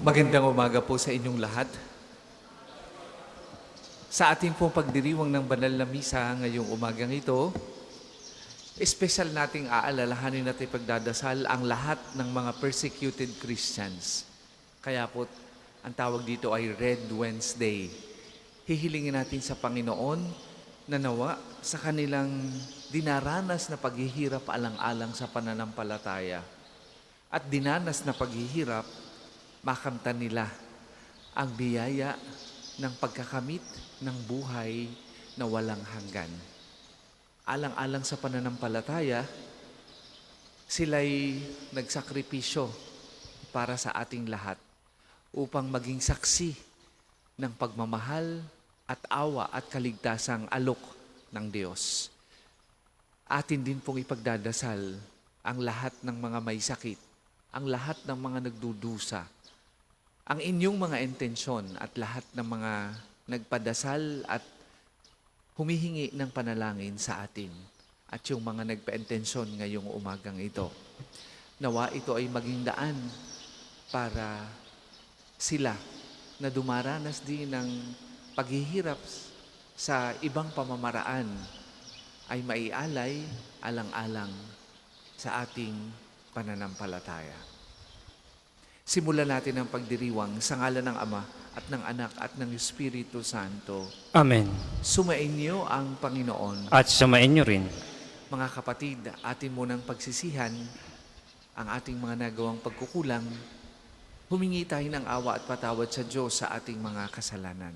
Magandang umaga po sa inyong lahat. Sa ating pong pagdiriwang ng banal na misa ngayong umagang ito, espesyal nating aalalahanin at ipagdadasal ang lahat ng mga persecuted Christians. Kaya po, ang tawag dito ay Red Wednesday. Hihilingin natin sa Panginoon na nawa sa kanilang dinaranas na paghihirap alang-alang sa pananampalataya at dinanas na paghihirap, makamtan nila ang biyaya ng pagkakamit ng buhay na walang hanggan. Alang-alang sa pananampalataya, sila'y nagsakripisyo para sa ating lahat upang maging saksi ng pagmamahal at awa at kaligtasang alok ng Diyos. Atin din pong ipagdadasal ang lahat ng mga may sakit, ang lahat ng mga nagdudusa, ang inyong mga intensyon at lahat ng mga nagpadasal at humihingi ng panalangin sa atin at yung mga nagpa-intensyon ngayong umagang ito. Nawa ito ay maging daan para sila na dumaranas din ng paghihirap sa ibang pamamaraan ay maialay alang-alang sa ating pananampalataya. Simulan natin ang pagdiriwang sa ngalan ng Ama at ng Anak at ng Espiritu Santo. Amen. Sumainyo ang Panginoon. At sumainyo rin. Mga kapatid, atin munang pagsisihan ang ating mga nagawang pagkukulang. Humingi tayo ng awa at patawad sa Diyos sa ating mga kasalanan.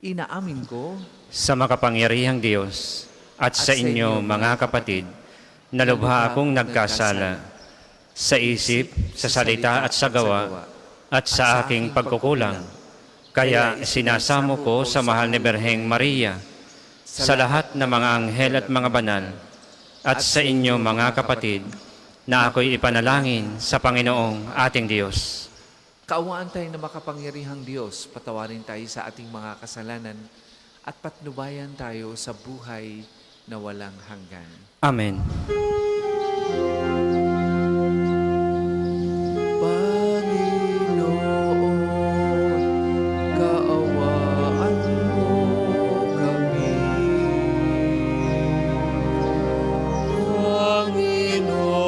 Inaamin ko Sa makapangyarihang Diyos at sa inyo mga kapatid, na lubha akong nagkasala sa isip, sa salita at sa gawa, at sa aking pagkukulang. Kaya sinasamo ko sa mahal ni Birheng Maria, sa lahat ng mga anghel at mga banal, at sa inyo mga kapatid, na ako'y ipanalangin sa Panginoong ating Diyos. kaawaan tayo na makapangyarihang Diyos, patawarin tayo sa ating mga kasalanan at patnubayan tayo sa buhay na walang hanggan. Amen. Panginoon, kaawaan mo kami. Panginoon,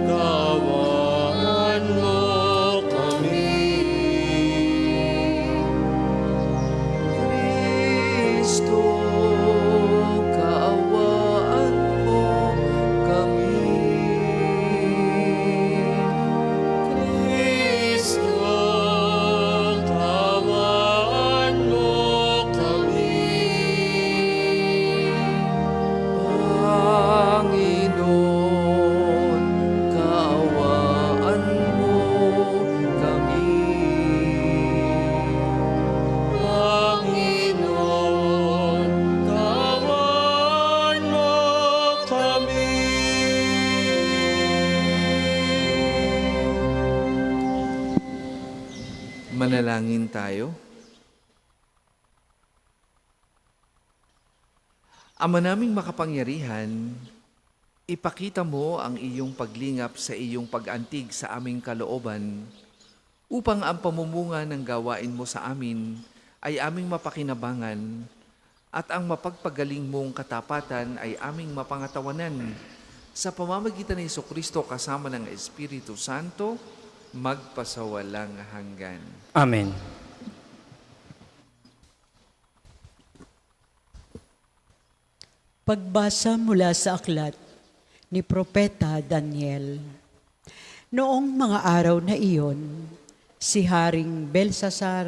kaawaan mo kami. Kristo, kaawaan mo kami. Kristo, kaawaan mo kami. Panginoon, kaawaan mo kami. Panginoon, kaawaan mo kami. Manalangin tayo. Ama naming makapangyarihan, ipakita mo ang iyong paglingap sa iyong pag-antig sa aming kalooban upang ang pamumunga ng gawain mo sa amin ay aming mapakinabangan at ang mapagpagaling mong katapatan ay aming mapangatawanan sa pamamagitan ni Jesucristo kasama ng Espiritu Santo, magpasawalang hanggan. Amen. Pagbasa mula sa aklat ni Propeta Daniel. Noong mga araw na iyon, si Haring Belsasar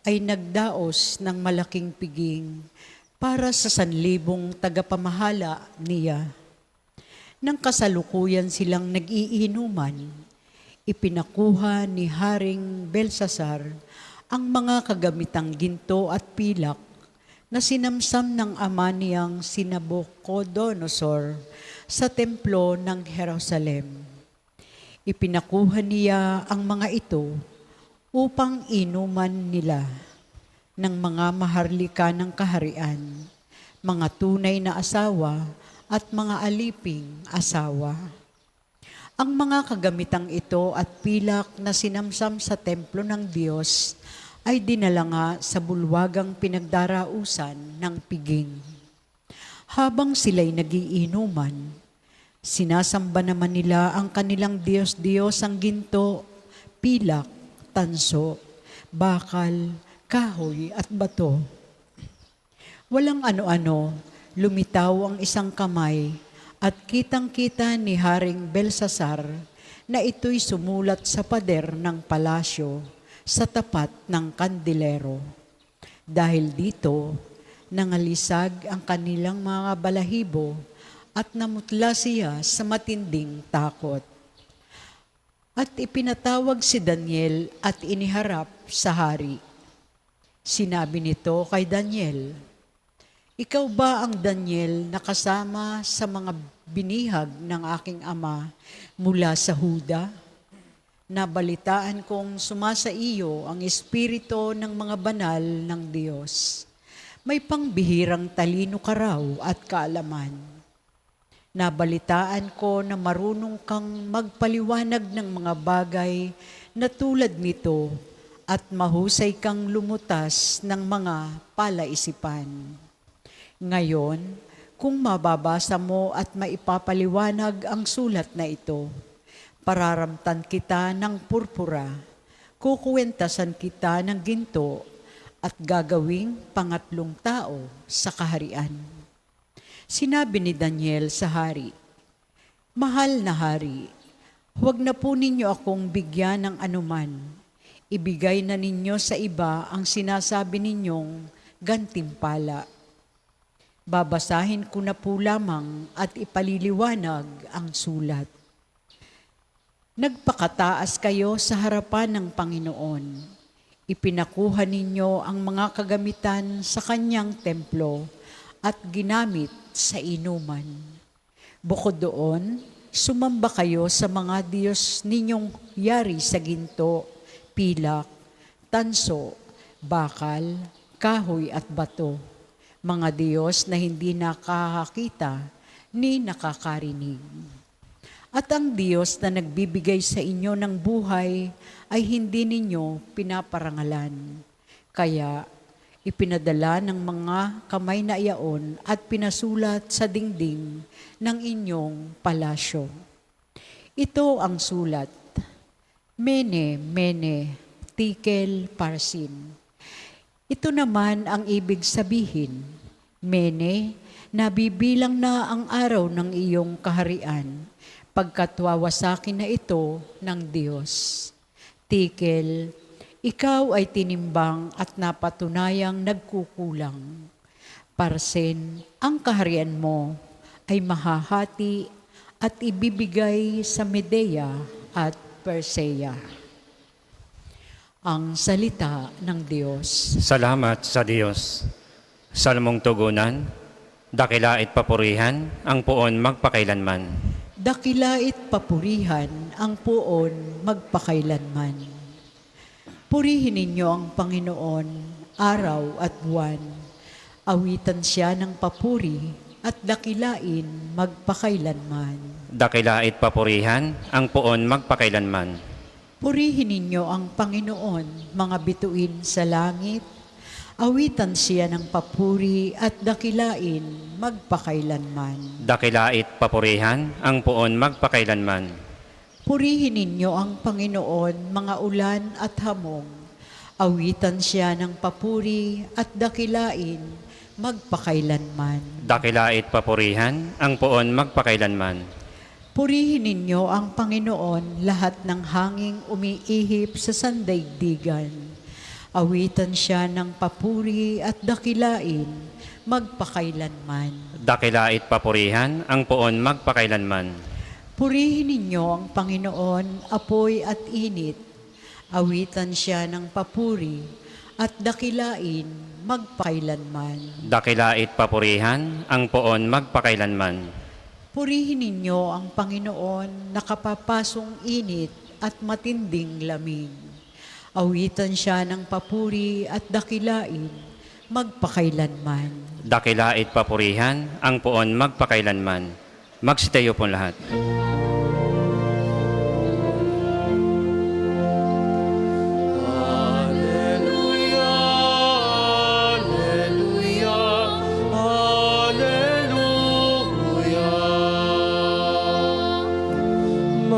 ay nagdaos ng malaking piging para sa 1,000 tagapamahala niya. Nang kasalukuyan silang nag-iinuman, ipinakuha ni Haring Belsasar ang mga kagamitang ginto at pilak na sinamsam ng ama niyang si Nabucodonosor sa templo ng Jerusalem. Ipinakuha niya ang mga ito upang inuman nila ng mga maharlika ng kaharian, mga tunay na asawa at mga aliping asawa. Ang mga kagamitang ito at pilak na sinamsam sa templo ng Diyos ay dinala nga sa bulwagang pinagdarausan ng piging. Habang sila'y nagiinuman, sinasamba naman nila ang kanilang Diyos-Diyos ang ginto, pilak, tanso, bakal, kahoy at bato. Walang ano-ano, lumitaw ang isang kamay at kitang-kita ni Haring Belsasar na ito'y sumulat sa pader ng palasyo sa tapat ng kandilero. Dahil dito, nangalisag ang kanilang mga balahibo at namutla siya sa matinding takot. At ipinatawag si Daniel at iniharap sa hari. Sinabi nito kay Daniel, "Ikaw ba ang Daniel na kasama sa mga binihag ng aking ama mula sa Huda? Nabalitaan kong sumasa iyo ang espiritu ng mga banal ng Diyos. May pangbihirang talino ka raw at kaalaman. Nabalitaan ko na marunong kang magpaliwanag ng mga bagay na tulad nito at mahusay kang lumutas ng mga palaisipan. Ngayon, kung mababasa mo at maipapaliwanag ang sulat na ito, pararamtan kita ng purpura, kukuwentasan kita ng ginto at gagawing pangatlong tao sa kaharian." Sinabi ni Daniel sa hari, "Mahal na hari, huwag na po ninyo akong bigyan ng anuman. Ibigay na ninyo sa iba ang sinasabi ninyong gantimpala. Babasahin ko na po lamang at ipaliliwanag ang sulat. Nagpakataas kayo sa harapan ng Panginoon. Ipinakuha ninyo ang mga kagamitan sa kanyang templo at ginamit sa inuman. Bukod doon, sumamba kayo sa mga Diyos ninyong yari sa ginto, pilak, tanso, bakal, kahoy at bato. Mga Diyos na hindi nakakakita ni nakakarinig. At ang Diyos na nagbibigay sa inyo ng buhay ay hindi ninyo pinaparangalan. Kaya ipinadala ng mga kamay na iyaon at pinasulat sa dingding ng inyong palasyo. Ito ang sulat: Mene, Mene, Tekel, Parsin. Ito naman ang ibig sabihin, Mene, nabibilang na ang araw ng iyong kaharian, pagkat wawasakin na ito ng Diyos. Tekel, ikaw ay tinimbang at napatunayang nagkukulang. Parsin, ang kaharian mo ay mahahati at ibibigay sa Medea at Persea. Ang salita ng Diyos. Salamat sa Diyos. Salmong tugunan, dakilait papurihan, ang puon magpakailanman. Dakilait papurihan ang puon magpakailanman. Purihin ninyo ang Panginoon, araw at buwan. Awitan siya ng papuri at dakilain magpakailanman. Dakilait papurihan, ang puon magpakailanman. Purihin ninyo ang Panginoon, mga bituin sa langit. Awitan siya ng papuri at dakilain magpakailanman. Dakilait papurihan, ang puon magpakailanman. Purihin ninyo ang Panginoon, mga ulan at hamog. Awitan siya ng papuri at dakilain magpakailanman. Dakilait papurihan, ang puon magpakailanman. Purihin ninyo ang Panginoon, lahat ng hanging umiihip sa sandaigdigan. Awitan siya ng papuri at dakilain magpakailanman. Dakilait papurihan, ang puon magpakailanman. Purihin ninyo ang Panginoon, apoy at init. Awitan siya ng papuri at dakilain magpakailanman. Dakilait papurihan, ang puon magpakailanman. Purihin ninyo ang Panginoon, nakapapasong init at matinding lamig. Awitan siya ng papuri at dakilain magpakailanman. Dakilait papurihan, ang puon magpakailanman. Magsitayo po lahat.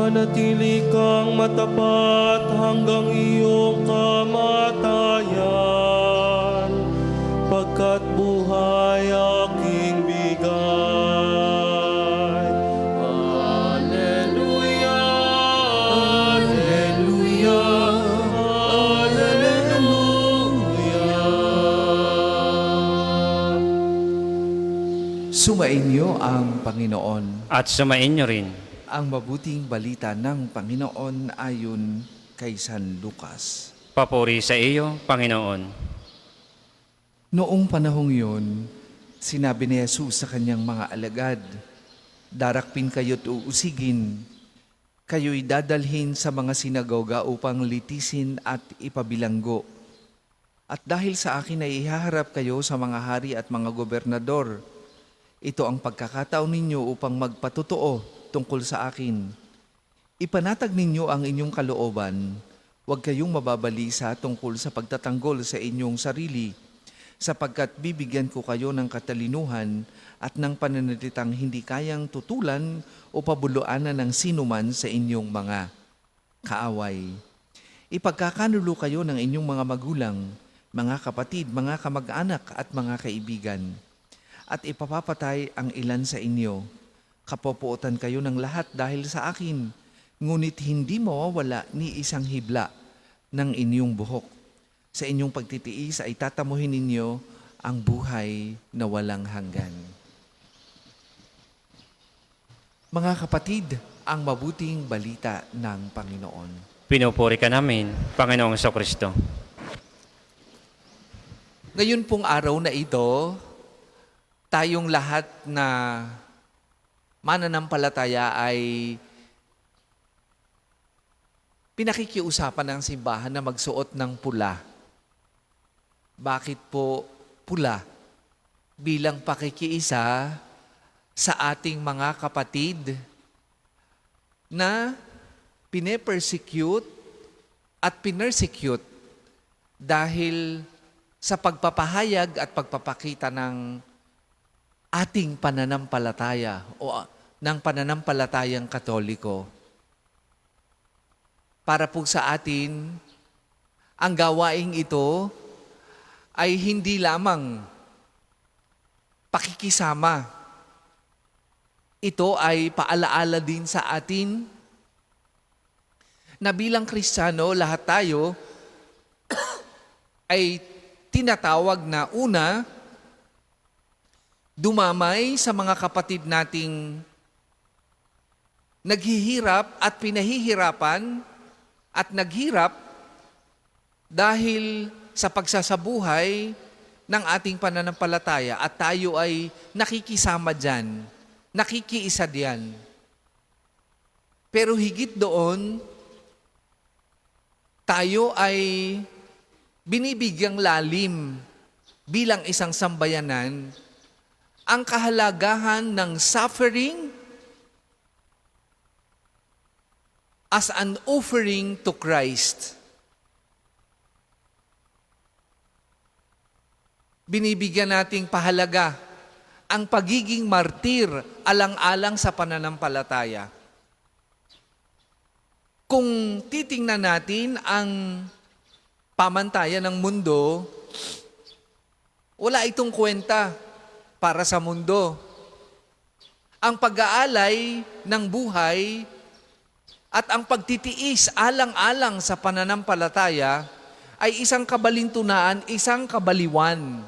manatili kang matapat hanggang iyong kamatayan, pagkat buhay aking bigay. Alleluia, Alleluia, Alleluia. Sumainyo ang Panginoon. At sumainyo rin. Ang mabuting balita ng Panginoon ayon kay San Lucas. Papuri sa iyo, Panginoon. Noong panahong yun, sinabi ni Jesus sa kanyang mga alagad, "Darakpin kayo't uusigin. Kayo'y dadalhin sa mga sinagoga upang litisin at ipabilanggo. At dahil sa akin ay ihaharap kayo sa mga hari at mga gobernador. Ito ang pagkakataon ninyo upang magpatotoo tungkol sa akin. Ipanatag ninyo ang inyong kalooban. Huwag kayong mababalisa tungkol sa pagtatanggol sa inyong sarili, sapagkat bibigyan ko kayo ng katalinuhan at ng pananalitang hindi kayang tutulan o pabuluanan ng sinuman sa inyong mga kaaway. Ipagkakanulo kayo ng inyong mga magulang, mga kapatid, mga kamag-anak at mga kaibigan. At ipapapatay ang ilan sa inyo. Kapopuotan kayo ng lahat dahil sa akin, ngunit hindi mawawala ni isang hibla ng inyong buhok. Sa inyong pagtitiis ay tatamuhin ninyo ang buhay na walang hanggan." Mga kapatid, ang mabuting balita ng Panginoon. Pinupuri ka namin, Panginoong Kristo. Ngayon pong araw na ito, tayong lahat na mananampalataya ay pinakikiusapan ng simbahan na magsuot ng pula. Bakit po pula? Bilang pakikiisa sa ating mga kapatid na pinepersecute at pinersecute dahil sa pagpapahayag at pagpapakita ng ating pananampalataya o ng pananampalatayang Katoliko. Para po sa atin, ang gawaing ito ay hindi lamang pakikisama. Ito ay paalaala din sa atin na bilang Kristiyano, lahat tayo ay tinatawag na una, dumamay sa mga kapatid nating naghihirap at pinahihirapan at naghirap dahil sa pagsasabuhay ng ating pananampalataya at tayo ay nakikisama dyan, nakikiisa diyan. Pero higit doon, tayo ay binibigyang lalim bilang isang sambayanan ang kahalagahan ng suffering as an offering to Christ. Binibigyan nating pahalaga ang pagiging martir alang-alang sa pananampalataya. Kung titingnan natin ang pamantayan ng mundo, wala itong kwenta para sa mundo. Ang pag-aalay ng buhay at ang pagtitiis alang-alang sa pananampalataya ay isang kabalintunaan, isang kabaliwan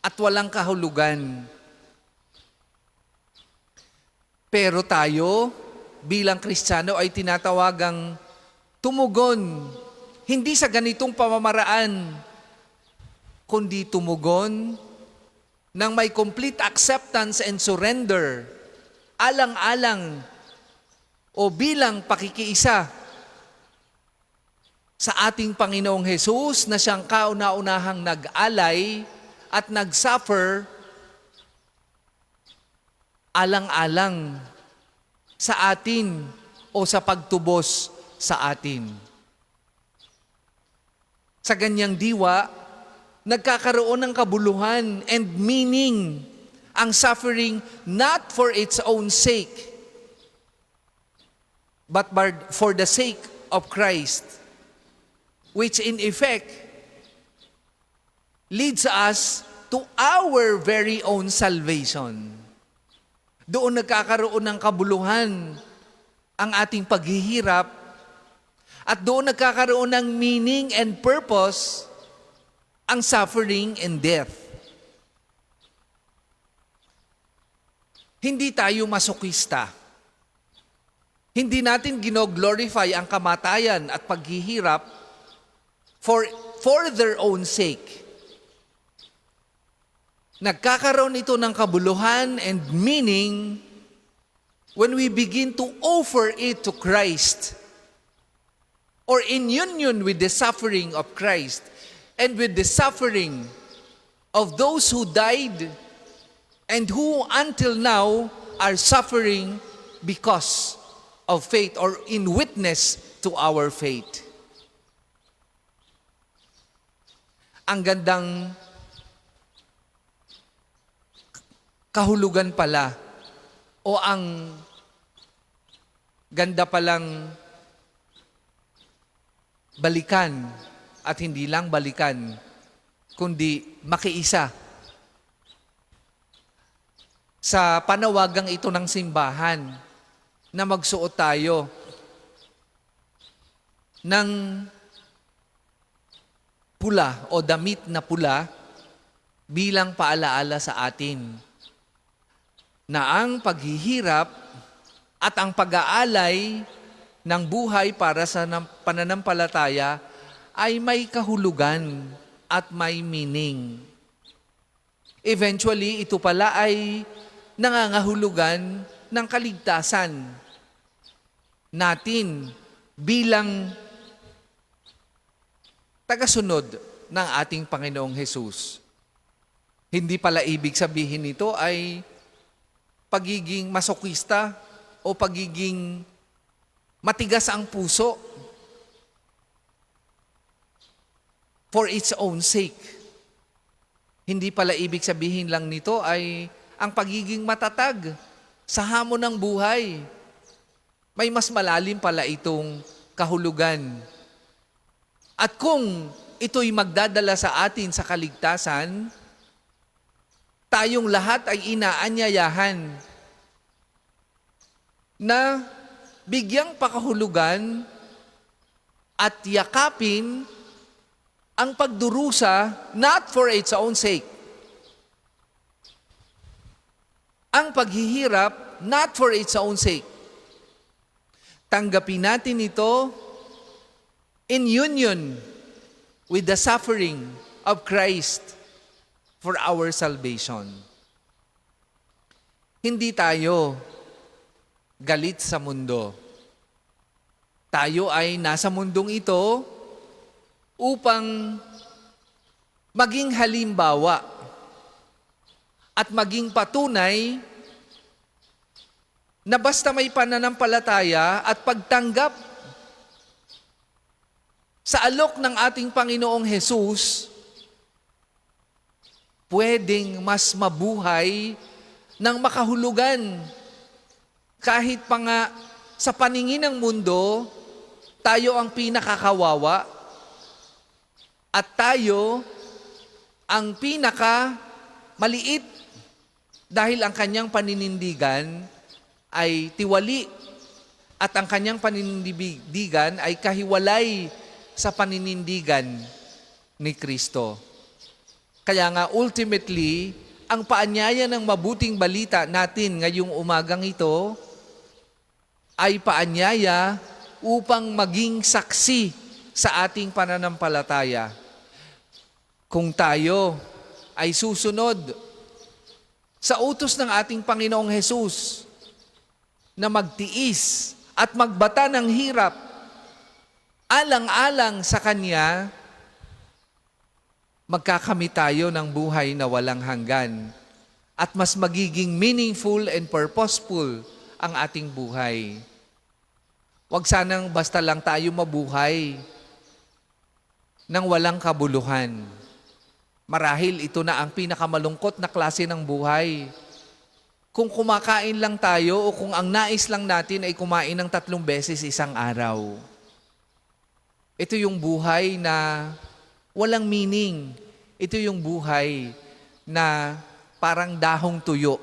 at walang kahulugan. Pero tayo bilang Kristiyano ay tinatawagang tumugon, hindi sa ganitong pamamaraan, kundi tumugon ng may complete acceptance and surrender, alang-alang o bilang pakikiisa sa ating Panginoong Hesus na siyang kauna-unahang nag-alay at nag-suffer alang-alang sa atin o sa pagtubos sa atin. Sa ganyang diwa, nagkakaroon ng kabuluhan and meaning ang suffering not for its own sake, but for the sake of Christ, which in effect leads us to our very own salvation. Doon nagkakaroon ng kabuluhan ang ating paghihirap at doon nagkakaroon ng meaning and purpose ang suffering and death. Hindi tayo masokista. Hindi natin gino-glorify ang kamatayan at paghihirap for their own sake. Nagkakaroon ito ng kabuluhan and meaning when we begin to offer it to Christ, or in union with the suffering of Christ and with the suffering of those who died and who until now are suffering because of faith or in witness to our faith. Ang gandang kahulugan pala o ang ganda palang balikan at hindi lang balikan kundi makiisa sa panawagang ito ng simbahan na magsuot tayo ng pula o damit na pula bilang paalaala sa atin na ang paghihirap at ang pag-aalay ng buhay para sa pananampalataya ay may kahulugan at may meaning. Eventually, ito pala ay nangangahulugan ng kaligtasan natin bilang tagasunod ng ating Panginoong Hesus. Hindi pala ibig sabihin nito ay pagiging masokista o pagiging matigas ang puso for its own sake. Hindi pala ibig sabihin lang nito ay ang pagiging matatag sa hamon ng buhay. May mas malalim pala itong kahulugan. At kung ito'y magdadala sa atin sa kaligtasan, tayong lahat ay inaanyayahan na bigyang pakahulugan at yakapin ang pagdurusa not for its own sake. Ang paghihirap not for its own sake. Tanggapin natin ito in union with the suffering of Christ for our salvation. Hindi tayo galit sa mundo. Tayo ay nasa mundong ito upang maging halimbawa at maging patunay na basta may pananampalataya at pagtanggap sa alok ng ating Panginoong Hesus, pwedeng mas mabuhay ng makahulugan. Kahit pa nga sa paningin ng mundo, tayo ang pinakakawawa at tayo ang pinakamaliit dahil ang kanyang paninindigan ay tiwali at ang kanyang paninindigan ay kahiwalay sa paninindigan ni Kristo. Kaya nga ultimately, ang paanyaya ng mabuting balita natin ngayong umagang ito ay paanyaya upang maging saksi sa ating pananampalataya. Kung tayo ay susunod sa utos ng ating Panginoong Hesus na magtiis at magbata ng hirap alang-alang sa Kanya, magkakamit tayo ng buhay na walang hanggan at mas magiging meaningful and purposeful ang ating buhay. Huwag sanang basta lang tayo mabuhay ng walang kabuluhan. Marahil ito na ang pinakamalungkot na klase ng buhay. kung kumakain lang tayo o kung ang nais lang natin ay kumain ng 3 beses isang araw. Ito yung buhay na walang meaning. Ito yung buhay na parang dahong tuyo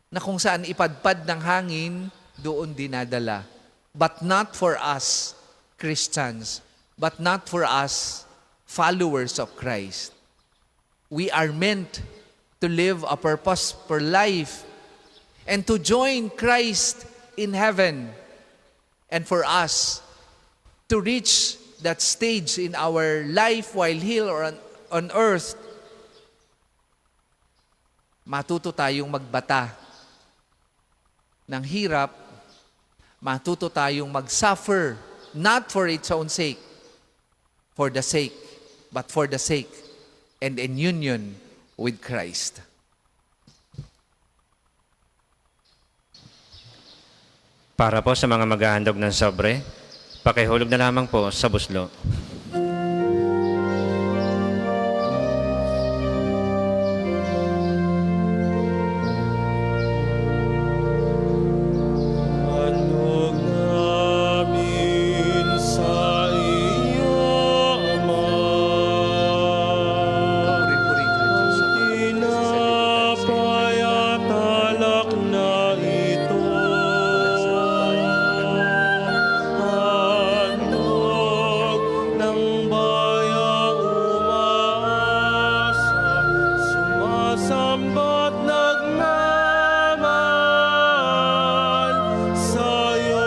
na kung saan ipadpad ng hangin, doon dinadala. But not for us, Christians. But not for us, followers of Christ. We are meant to live a purposeful life and to join Christ in heaven. And for us to reach that stage in our life while here or on earth, matuto tayong magbata ng hirap, matuto tayong mag-suffer, not for its own sake, for the sake, but for the sake and in union with Christ. Para po sa mga maghahandog ng sobre, pakihulog na lamang po sa buslo. Handog namin sa iyo, Ama. Papuri-puri ka, Diyos, sa mga nagsasalita sa Tinapay at alak na ito. Handog ng bayang umaasa, sumasamba't nagmamahal sa'yo.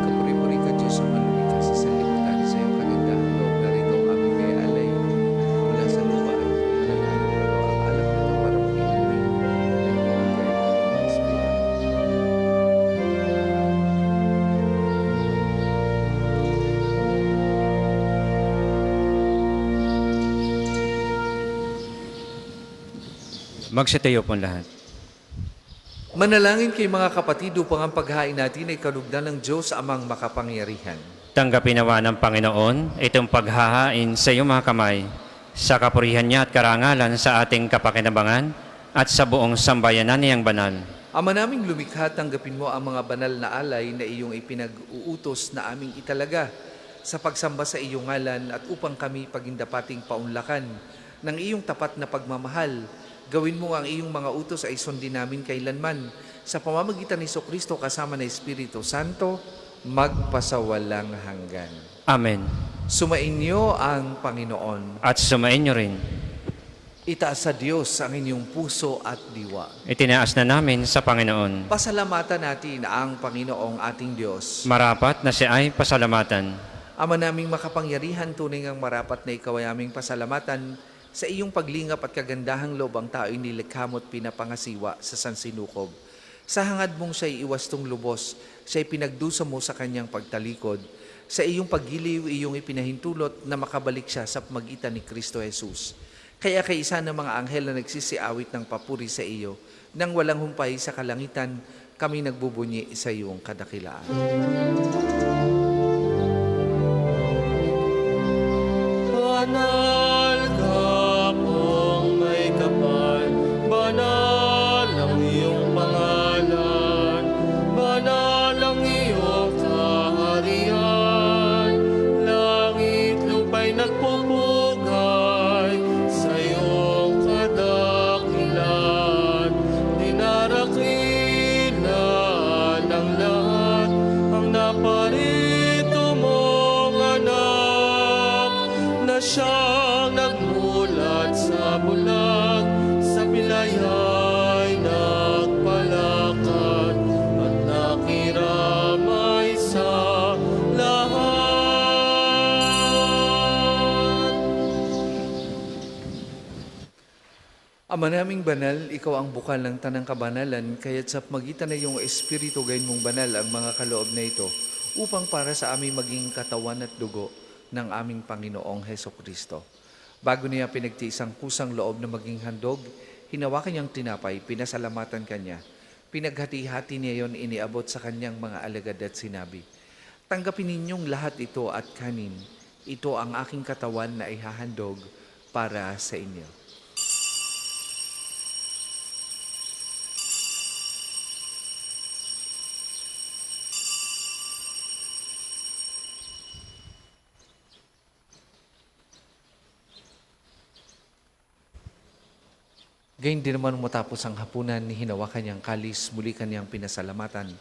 Kapuri-puri ka, Diyos, sa manumika sa salimutan sa iyong kagandahang loob. Narito ang aming may alay mula sa lupa at manalangin ko ang alam nito para maging kami ng mga kailangan ng Espiritu. Magsitayo po lahat. Manalangin kay mga kapatid upang ang paghain natin ay kalugdan ng Diyos amang makapangyarihan. Tanggapin nawa ng Panginoon itong paghahain sa iyong mga kamay, sa kapurihan niya at karangalan sa ating kapakinabangan at sa buong sambayanan niyang banal. Ama naming lumikha, tanggapin mo ang mga banal na alay na iyong ipinag-uutos na aming italaga sa pagsamba sa iyong ngalan at upang kami pagindapating paunlakan ng iyong tapat na pagmamahal. Gawin mo ang iyong mga utos ay sundin namin kailanman sa pamamagitan ni Kristo kasama ng Espiritu Santo, magpasawalang hanggan. Amen. Sumainyo ang Panginoon. At sumainyo rin. Itaas sa Diyos ang inyong puso at diwa. Itinaas na namin sa Panginoon. Pasalamatan natin ang Panginoong ating Diyos. Marapat na siya ay pasalamatan. Ama naming makapangyarihan, tunay ngang marapat na ikaw ay aming pasalamatan sa iyong paglingap at kagandahang loob ang tao'y nilikha mo't pinapangasiwa sa sansinukob. Sa hangad mong siya'y iwastong lubos, siya'y pinagdusa mo sa kanyang pagtalikod. Sa iyong paggiliw, iyong ipinahintulot na makabalik siya sa pamagitan ni Kristo Jesus. Kaya kay isa ng mga anghel na nagsisiawit ng papuri sa iyo, nang walang humpay sa kalangitan, kami nagbubunyi sa iyong kadakilaan. Banal ka pong may kapal, banal ang iyong pangalan, banal ang iyong kaharian, langit lupa'y nagpupugay sa iyong kadakilan, dinarakilan ng lahat ang naparito mong anak, na siyang nagmulat sa bulag, sa pilayay nagpalakad at nakiramay sa lahat. Ama naming banal, ikaw ang bukal ng tanang kabanalan, kaya't sa magitan na iyong Espiritu gayon mong banal ang mga kaloob na ito, upang para sa aming maging katawan at dugo ng aming Panginoong Heso Kristo. Bago niya pinagtiisang kusang loob na maging handog, Hinawakan niyang tinapay, pinasalamatan kanya. Pinaghati-hati niya yon, iniabot sa kanyang mga alagad at sinabi, "Tanggapin ninyong lahat ito at kanin. Ito ang aking katawan na ihahandog para sa inyo." Gayun din naman matapos ang hapunan, hinawakan niyang kalis, muli kanyang pinasalamatan.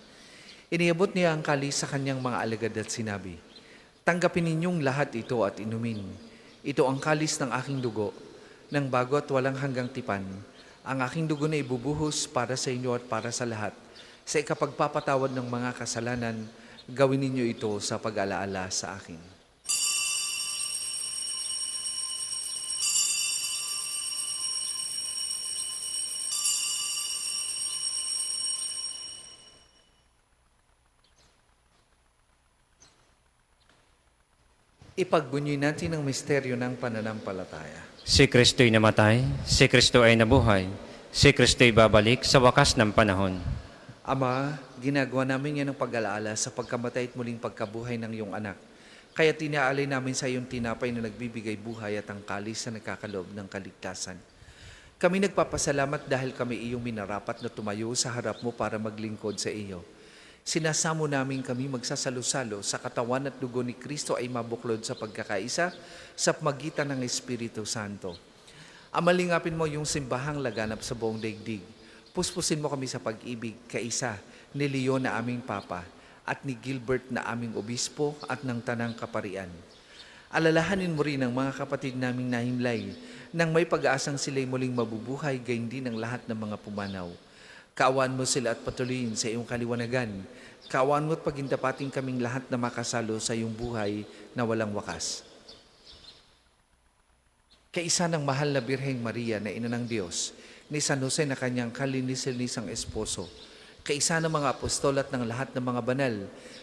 Iniabot niya ang kalis sa kanyang mga alagad at sinabi, "Tanggapin ninyong lahat ito at inumin. Ito ang kalis ng aking dugo, ng bago at walang hanggang tipan. Ang aking dugo na ibubuhos para sa inyo at para sa lahat. Sa ikapagpapatawad ng mga kasalanan, gawin ninyo ito sa pag-alaala sa akin." Ipagbunyoy natin ang misteryo ng pananampalataya. Si Kristo'y namatay, si Kristo ay nabuhay, si Kristo'y babalik sa wakas ng panahon. Ama, ginagawa namin yan ng pag-alaala sa pagkamatay at muling pagkabuhay ng iyong anak. Kaya tinaalay namin sa iyong tinapay na nagbibigay buhay at ang kalis na nagkakaloob ng kaligtasan. Kami nagpapasalamat dahil kami iyong minarapat na tumayo sa harap mo para maglingkod sa iyo. Sinasamo namin kami magsasalo-salo sa katawan at dugo ni Kristo ay mabuklod sa pagkakaisa sa magitan ng Espiritu Santo. Amalingapin mo yung simbahang laganap sa buong daigdig. Puspusin mo kami sa pag-ibig, kaisa ni Leon na aming Papa at ni Gilbert na aming Obispo at ng Tanang Kaparian. Alalahanin mo rin ang mga kapatid naming nahimlay nang may pag-aasang sila'y muling mabubuhay, gayon din ang lahat ng mga pumanaw. Kaawaan mo sila at patuloyin sa iyong kaliwanagan. Kaawaan mo at pagindapating kaming lahat na makasalo sa iyong buhay na walang wakas. Kaisa ng mahal na Birheng Maria na Ina ng Diyos, ni San Jose na kanyang kalinis-linisang esposo, kaisa ng mga apostol at ng lahat ng mga banal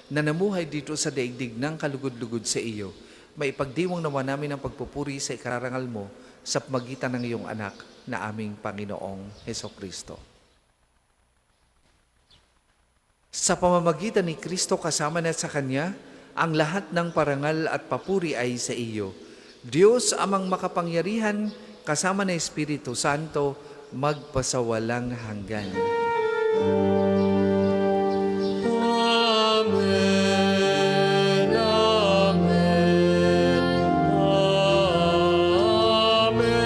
na namuhay dito sa daigdig ng kalugod-lugod sa iyo, maipagdiwang nawa namin ang pagpupuri sa ikararangal mo sa magitan ng iyong anak na aming Panginoong Hesukristo. Sa pamamagitan ni Kristo kasama na sa Kanya, ang lahat ng parangal at papuri ay sa iyo. Diyos amang makapangyarihan, kasama ng Espiritu Santo, magpasawalang hanggan. Amen. Amen. Amen.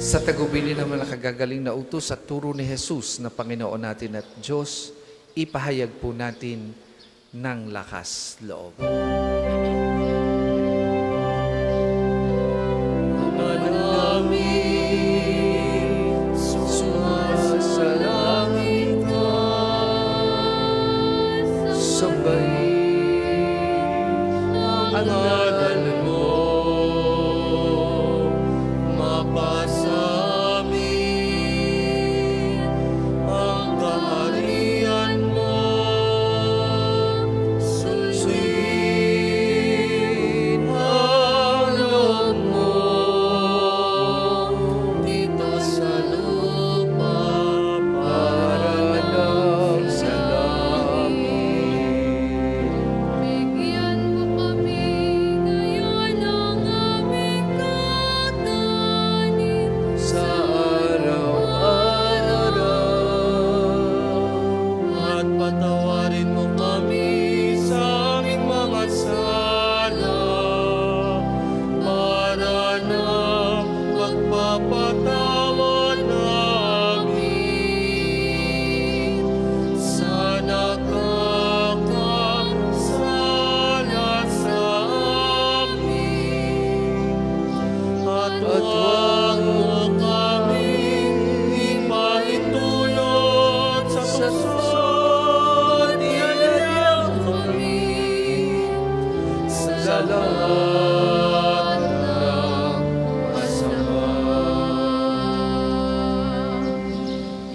Sa tagubilin naman nakagagaling na utos at turo ni Jesus na Panginoon natin at Diyos, ipahayag po natin ng lakas loob. Sumasalangit ka, Sabay ang ngalan mo, mapasamin ang kaharian mo, sundin ang loob mo, dito sa lupa para sa langit. Bigyan mo kami ngayon ng aming kakanin Sa araw-araw, at patawarin mo kami sa aming mga sala, para na magpapatawad namin sa nakakasala sa amin. At huwag mo kaming ipahintulot sa kusod, ialala kami sa lahat ng masama.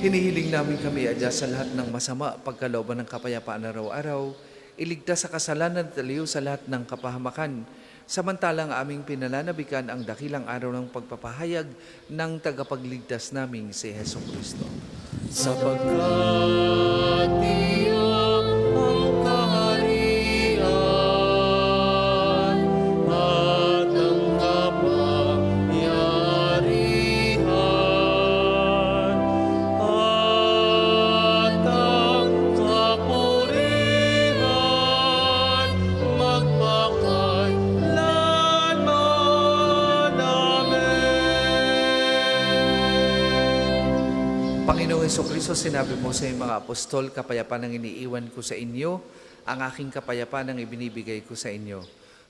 Hinihiling namin kami adya sa lahat ng masama, pagkalooban ng kapayapaan araw-araw, iligtas sa kasalanan at aliw sa lahat ng kapahamakan, samantalang aming pinananabikan ang dakilang araw ng pagpapahayag ng tagapagligtas naming si Heso Kristo. Sapagkat iyon ang kaharian at ang kapangyarihan at ang kapurihan magpakailanman. Amen. Panginoong Hesukristo, sinabi mo sa iyong mga apostol, kapayapaan ang iniiwan ko sa inyo, ang aking kapayapaan ang ibinibigay ko sa inyo.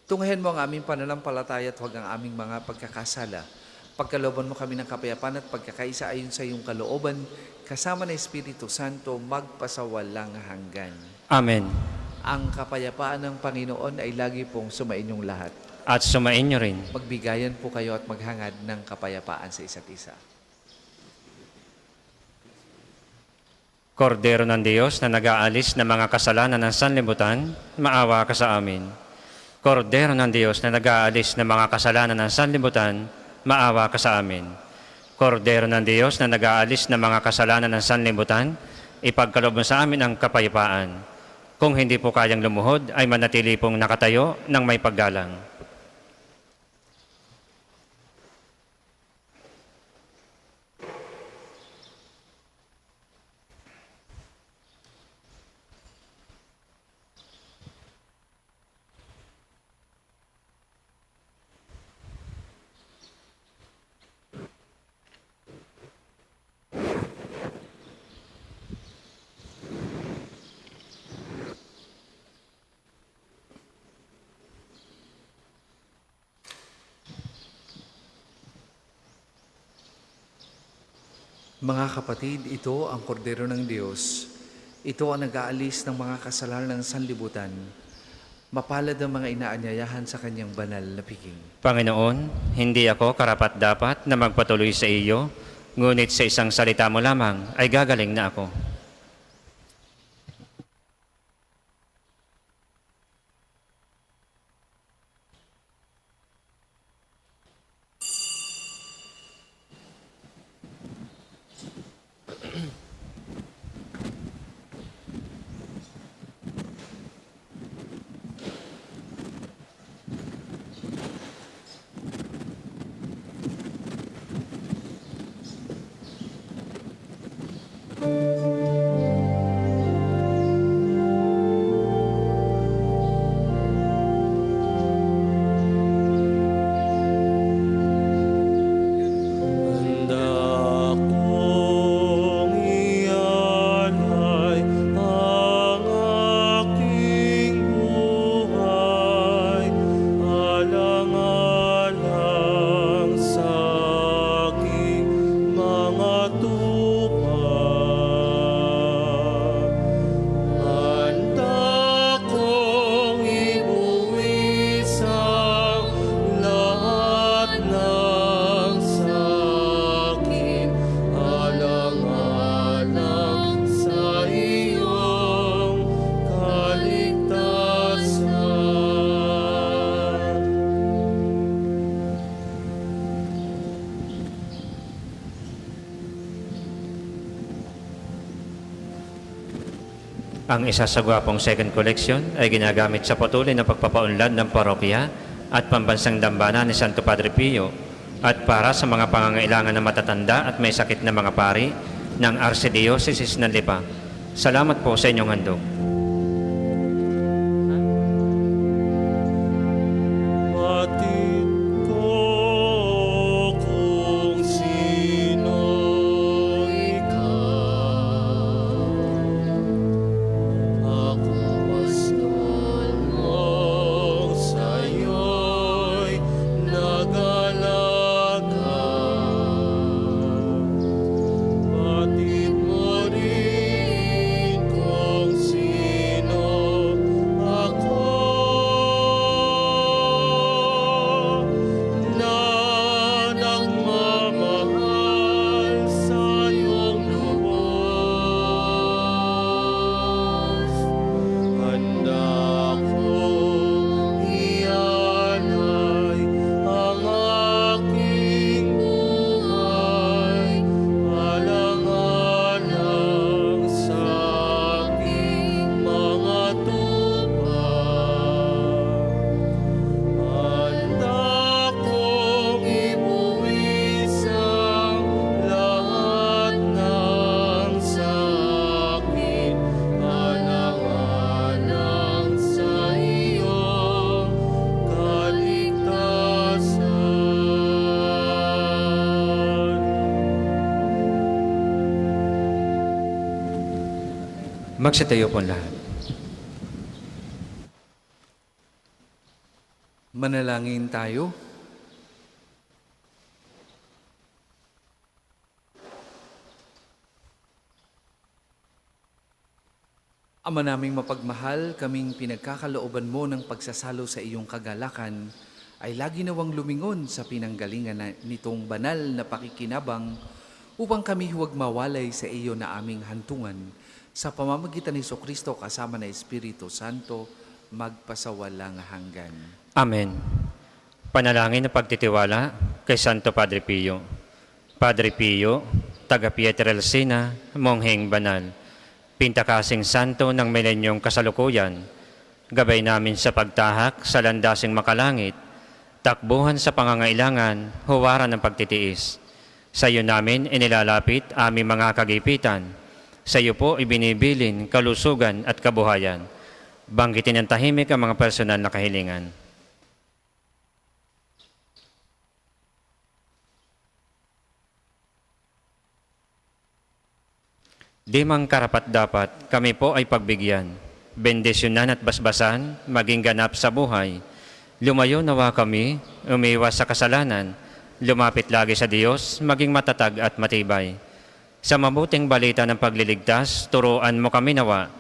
Tunghayan mo ang aming pananampalataya at huwag ang aming mga pagkakasala. Pagkalooban mo kami ng kapayapaan at pagkakaisa ayon sa iyong kalooban, kasama ng Espiritu Santo, magpasawalang hanggan. Amen. Ang kapayapaan ng Panginoon ay lagi pong sumainyong lahat. At sumain niyo rin. Magbigayan po kayo at maghangad ng kapayapaan sa isa't isa. Kordero ng Diyos na nag-aalis ng mga kasalanan ng sanlibutan, maawa ka sa amin. Kordero ng Diyos na nag-aalis ng mga kasalanan ng sanlibutan, maawa ka sa amin. Kordero ng Diyos na nag-aalis ng mga kasalanan ng sanlibutan, ipagkaloob mo sa amin ang kapayapaan. Kung hindi po kayang lumuhod, ay manatili pong nakatayo ng may paggalang. Mga kapatid, ito ang kordero ng Diyos. Ito ang nag-aalis ng mga kasalanan ng sanlibutan. Mapalad ang mga inaanyayahan sa kanyang banal na piging. Panginoon, hindi ako karapat-dapat na magpatuloy sa iyo, ngunit sa isang salita mo lamang ay gagaling na ako. Ang isa sa gwapong second collection ay ginagamit sa patuloy na pagpapaunlad ng parokya at pambansang dambana ni Santo Padre Pio at para sa mga pangangailangan ng matatanda at may sakit na mga pari ng Archdiocese ng Lipa. Salamat po sa inyong handog. Batid ko kung sino ikaw. Ako pastol mong sa'yo'y nag-alaga. Batid mo rin kung sino Magsitayo po lahat. Manalangin tayo. Ama naming mapagmahal, kaming pinagkakalooban mo ng pagsasalo sa iyong kagalakan ay lagi nawang lumingon sa pinanggalingan nitong banal na pakikinabang upang kami huwag mawalay sa iyo na aming hantungan sa pamamagitan ni Jesucristo kasama na Espiritu Santo magpasawalang hanggan. Amen. Panalangin na pagtitiwala kay Santo Padre Pio. Padre Pio, taga Pietrelcina, Mongheng Banal, pintakasing santo ng milenyong kasalukuyan, gabay namin sa pagtahak sa landasing makalangit, takbuhan sa pangangailangan, huwaran ng pagtitiis. Sa iyo namin inilalapit aming mga kagipitan. Sa iyo po ibinibilin kalusugan at kabuhayan. Banggitin ng tahimik ang mga personal na kahilingan. Di mang karapat-dapat, kami po ay pagbigyan, bendisyonan at basbasan, maging ganap sa buhay. Lumayo nawa kami, umiwas sa kasalanan, lumapit lagi sa Diyos, maging matatag at matibay. Sa mabuting balita ng pagliligtas, turuan mo kami nawa,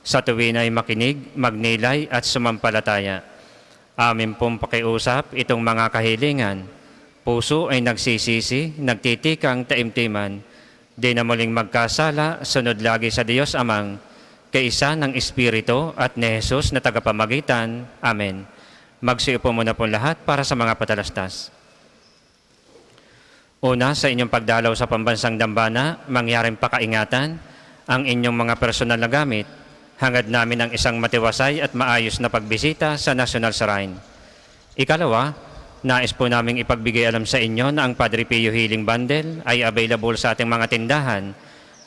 sa tuwin ay makinig, magnilay at sumampalataya. Amin pong pakiusap itong mga kahilingan. Puso ay nagsisisi, nagtitikang taimtiman, di na muling magkasala, sunod lagi sa Diyos Amang, kaisa ng Espiritu at ni Jesus na tagapamagitan. Amen. Magsiupo muna po lahat para sa mga patalastas. Una, sa inyong pagdalaw sa pambansang dambana, mangyaring pakaingatan ang inyong mga personal na gamit, hangad namin ang isang matiwasay at maayos na pagbisita sa National Shrine. Ikalawa, nais po naming ipagbigay alam sa inyo na ang Padre Pio Healing Bundle ay available sa ating mga tindahan.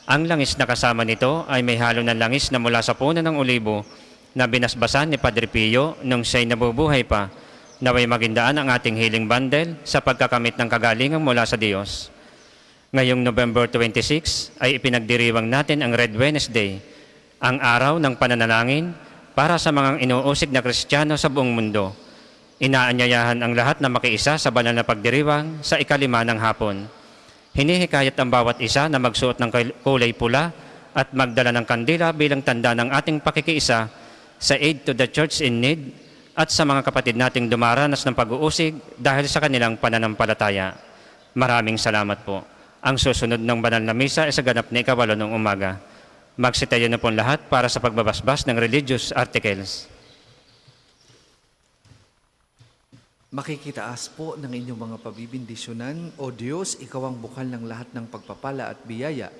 Ang langis na kasama nito ay may halo ng langis na mula sa puno ng olibo na binasbasan ni Padre Pio nung siya'y nabubuhay pa. Naway magindaan ang ating healing bundle sa pagkakamit ng kagalingan mula sa Diyos. Ngayong November 26 ay ipinagdiriwang natin ang Red Wednesday, ang araw ng pananalangin para sa mga inuusig na Kristiyano sa buong mundo. Inaanyayahan ang lahat na makiisa sa banal na pagdiriwang sa 5 ng hapon. Hinihikayat ang bawat isa na magsuot ng kulay pula at magdala ng kandila bilang tanda ng ating pakikiisa sa aid to the church in need at sa mga kapatid nating dumaranas ng pag-uusig dahil sa kanilang pananampalataya. Maraming salamat po. Ang susunod ng banal na misa ay sa ganap na 8 ng umaga. Magsitayo na po lahat para sa pagbabasbas ng religious articles. Makikitaas po ng inyong mga pabibindisyonan, O Diyos, Ikaw ang bukal ng lahat ng pagpapala at biyaya.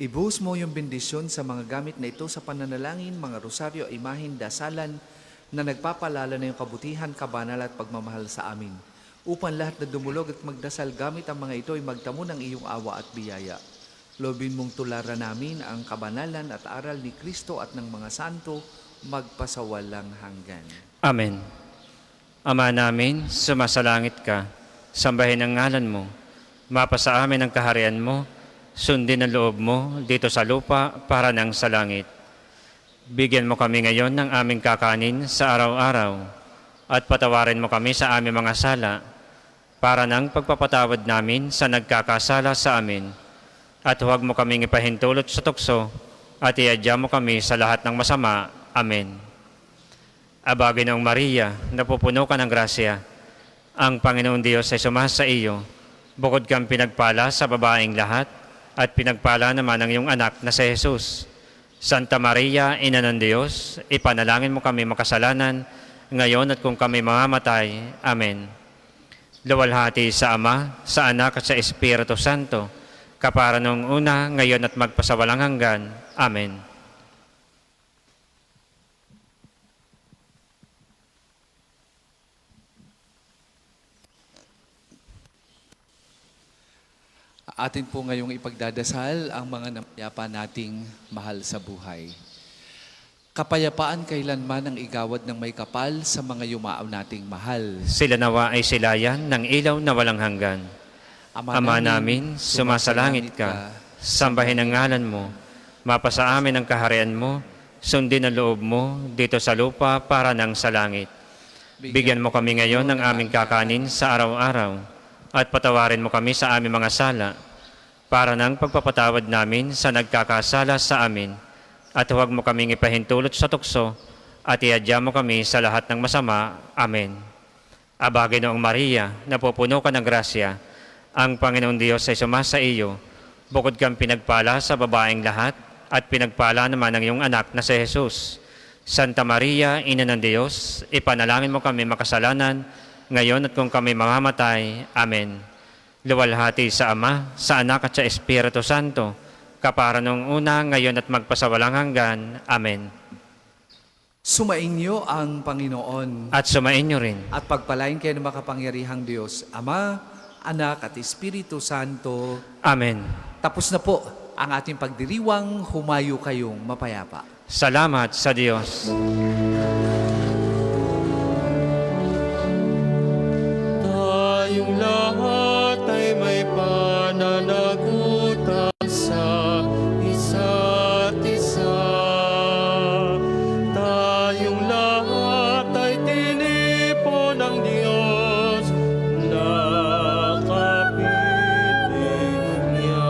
Ibuhos mo yung bendisyon sa mga gamit na ito sa pananalangin, mga rosaryo, imahin, dasalan, na nagpapalala na yung kabutihan, kabanal at pagmamahal sa amin. Upang lahat na dumulog at magdasal gamit ang mga ito ay magtamo ng iyong awa at biyaya. Lobin mong tularan namin ang kabanalan at aral ni Kristo at ng mga santo magpasawalang hanggan. Amen. Ama namin, sumasalangit ka, sambahin ang ngalan mo, mapasa amin ang kaharian mo, sundin ang loob mo dito sa lupa para nang sa langit. Bigyan mo kami ngayon ng aming kakanin sa araw-araw at patawarin mo kami sa aming mga sala para nang pagpapatawad namin sa nagkakasala sa amin. At huwag mo kaming ipahintulot sa tukso at iadya mo kami sa lahat ng masama. Amen. Aba, Ginoong Maria, napupuno ka ng grasya. Ang Panginoong Diyos ay sumasa iyo. Bukod kang pinagpala sa babaeng lahat at pinagpala naman ang iyong anak na si Jesus. Santa Maria, Ina ng Diyos, ipanalangin mo kami makasalanan, ngayon at kung kami mamamatay. Amen. Luwalhati sa Ama, sa Anak at sa Espiritu Santo, kapara noong una, ngayon at magpasawalang hanggan. Amen. Atin po ngayong ipagdadasal ang mga namayapa nating mahal sa buhay. Kapayapaan kailanman ang igawad ng may kapal sa mga yumao nating mahal. Sila nawa ay silayan ng ilaw na walang hanggan. Ama namin, sumasalangit ka, sambahin ang ngalan mo, Mapasa amin ang kaharian mo, sundin ang loob mo dito sa lupa para nang sa langit. Bigyan mo kami ngayon ng aming kakanin sa araw-araw at patawarin mo kami sa aming mga sala para nang pagpapatawad namin sa nagkakasala sa amin. At huwag mo kaming ipahintulot sa tukso at iadya mo kami sa lahat ng masama. Amen. Aba, Ginoong Maria, napupuno ka ng grasya, ang Panginoong Diyos ay sumasa iyo. Bukod kang pinagpala sa babaeng lahat at pinagpala naman ang iyong anak na si Jesus. Santa Maria, Ina ng Diyos, ipanalangin mo kami makasalanan, ngayon at kung kami mamamatay. Amen. Luwalhati sa Ama, sa Anak at sa Espiritu Santo, kapara nung una, ngayon at magpasawalang hanggan. Amen. Sumainyo ang Panginoon At sumainyo rin. at pagpalain kayo ng makapangyarihang Diyos, Ama, Anak at Espiritu Santo. Amen. Tapos na po ang ating pagdiriwang, humayo kayong mapayapa. Salamat sa Diyos. Tayong lahat ay may pananagutan sa isa't isa. Tayong lahat ay tinipon ng Diyos na kapiling niya.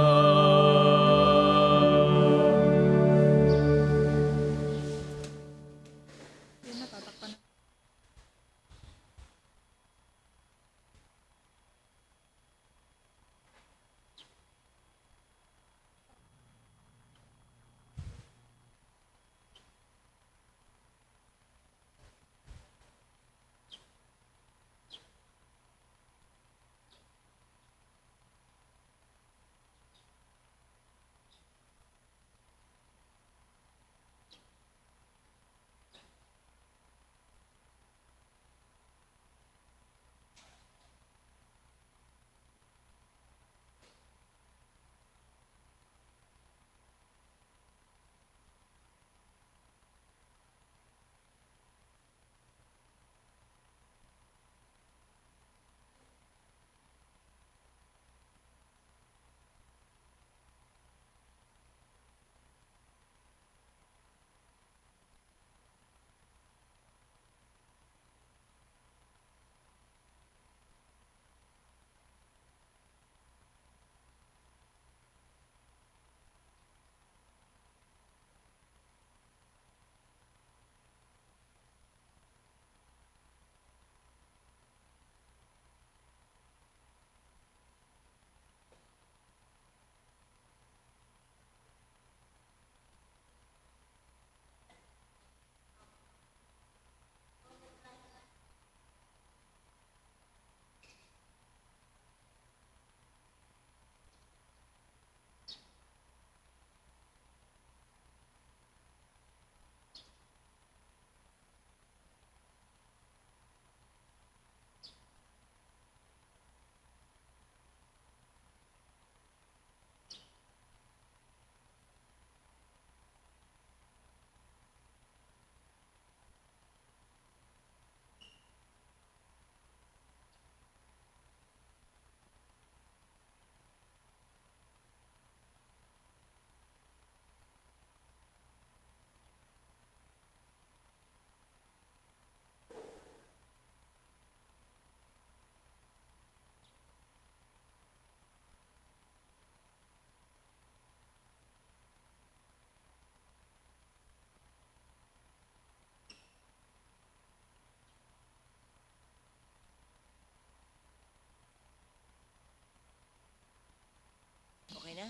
Okay na?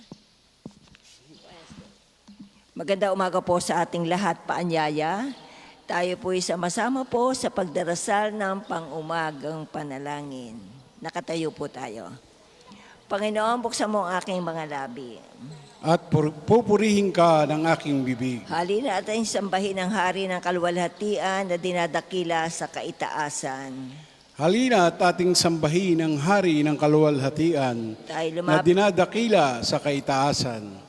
Maganda umaga po sa ating lahat, paanyaya. Tayo po sama-sama po sa pagdarasal ng pang-umagang panalangin. Nakatayo po tayo. Panginoon, buksan mo ang aking mga labi. At pupurihin ka ng aking bibig. Halina at ang sambahin ang hari ng kaluwalhatian na dinadakila sa kaitaasan. Halina at ating sambahin ang hari ng kaluwalhatian Tayo na dinadakila sa kaitaasan.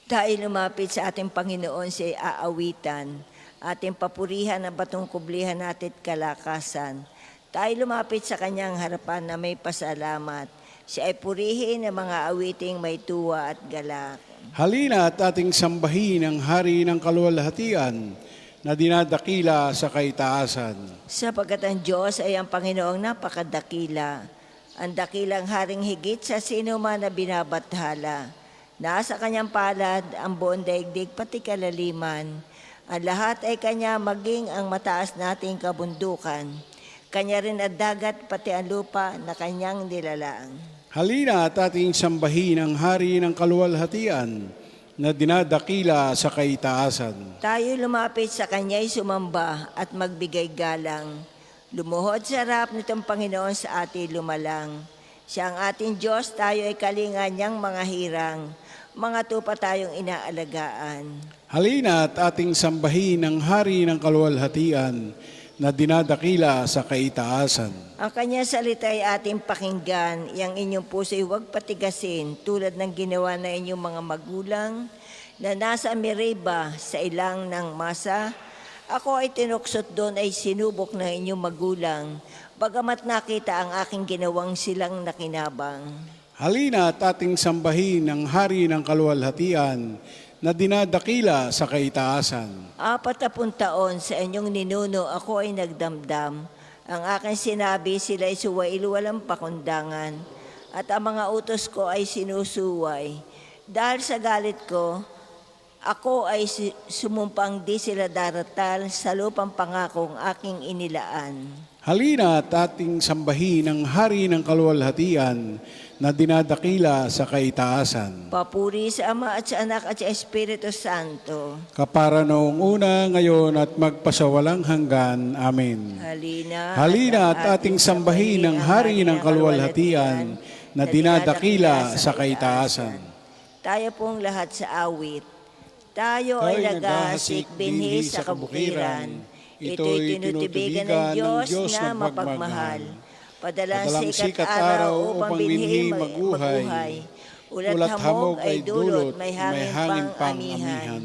Tayo lumapit sa ating Panginoon sa aawitan, ating papurihan ang batong kublihan natin at kalakasan. Tayo lumapit sa kanyang harapan na may pasalamat. Siya ay purihin ng mga awiting may tuwa at galak. Halina at ating sambahin ang hari ng kaluwalhatian na dinadakila sa kaitaasan. Sapagkat ang Diyos ay ang Panginoong napakadakila, ang dakilang haring higit sa sino man na binabathala. Nasa kanyang palad ang buong daigdig pati kalaliman. Ang lahat ay kanya, maging ang mataas nating kabundukan. Kanya rin ang dagat pati ang lupa na kanyang nilalang. Halina at ating sambahin ang hari ng kaluwalhatian na dinadakila sa kaitaasan. Tayo lumapit sa kanya'y sumamba at magbigay galang. Lumuhod sa harap nitong Panginoon sa ating lumalang. Siya ang ating Diyos, tayo ay kalinga niyang mga hirang. Mga tupa tayong inaalagaan. Halina at ating sambahin ang hari ng kaluwalhatian na dinadakila sa kaitaasan. Ang kanya salita ay ating pakinggan, yang inyong puso'y huwag patigasin, tulad ng ginawa na inyong mga magulang, na nasa Meribah sa ilang ng Masa. Ako ay tinuksot doon ay sinubok ng inyong magulang, bagamat nakita ang aking ginawang silang nakinabang. Halina at ating sambahin ang hari ng kaluwalhatian na dinadakila sa kaitaasan. 40 taon sa inyong ninuno ako ay nagdamdam. Ang aking sinabi, sila ay suwail walang pakundangan. At ang mga utos ko ay sinusuway. Dahil sa galit ko, ako ay sumumpang di sila daratal sa lupang pangakong aking inilaan. Halina at ating sambahin ang hari ng kaluwalhatian na dinadakila sa kaitaasan. Papuri sa Ama at sa Anak at sa Espiritu Santo. Kapara noong una, ngayon at magpasawalang hanggan. Amen. Halina at ating sambahin ang hari ng kaluwalhatian na dinadakila sa kaitaasan. Tayo pong lahat sa awit. Tayo ay naghahasik binhi sa kabukiran. Ito'y tinutubigan ng Diyos na mapagmahal. Padalang sikat araw upang binhi maguhay. Ulat hamog ay dulot, may hangin pang amihan.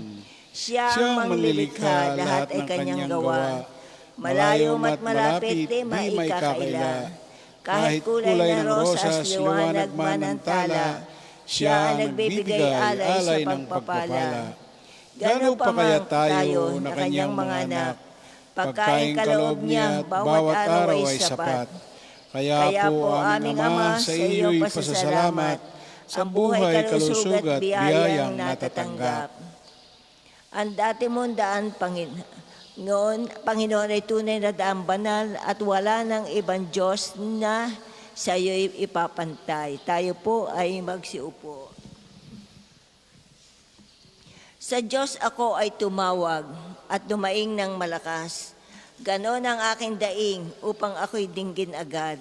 Siya ang manglilikha, lahat ay kanyang gawa. Malayo mat malapit, di maikakaila. Kahit kulay ng rosas, liwanag man ang tala, siya ang nagbibigay alay sa pagpapala. Gano'n pa kaya tayo na kanyang mga anak, pagkain kaloob niya, bawat araw ay sapat. Kaya po aming Ama, sa iyo'y pasasalamat, sa buhay, kalusug at biyayang natatanggap. Ang dati mong daan, Panginoon ay tunay na daang banal at wala ng ibang Diyos na sa iyo'y ipapantay. Tayo po ay magsiupo. Sa Diyos ako ay tumawag at dumaing ng malakas. Ganon ang aking daing upang ako'y dinggin agad.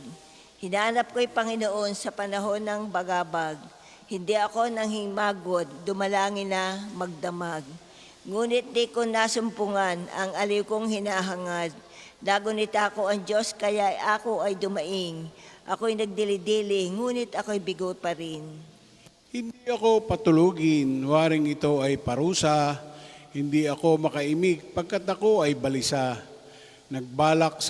Hinanap ko'y Panginoon sa panahon ng bagabag. Hindi ako nang himagod, dumalangin na magdamag. Ngunit di ko nasumpungan ang aliw kong hinahangad. Nagunita ko ang Diyos, kaya ako ay dumaing. Ako'y nagdili-dili, ngunit ako'y bigo pa rin. Hindi ako patulugin, waring ito ay parusa. Hindi ako makaimik, pagkat ako ay balisa. Nagbalik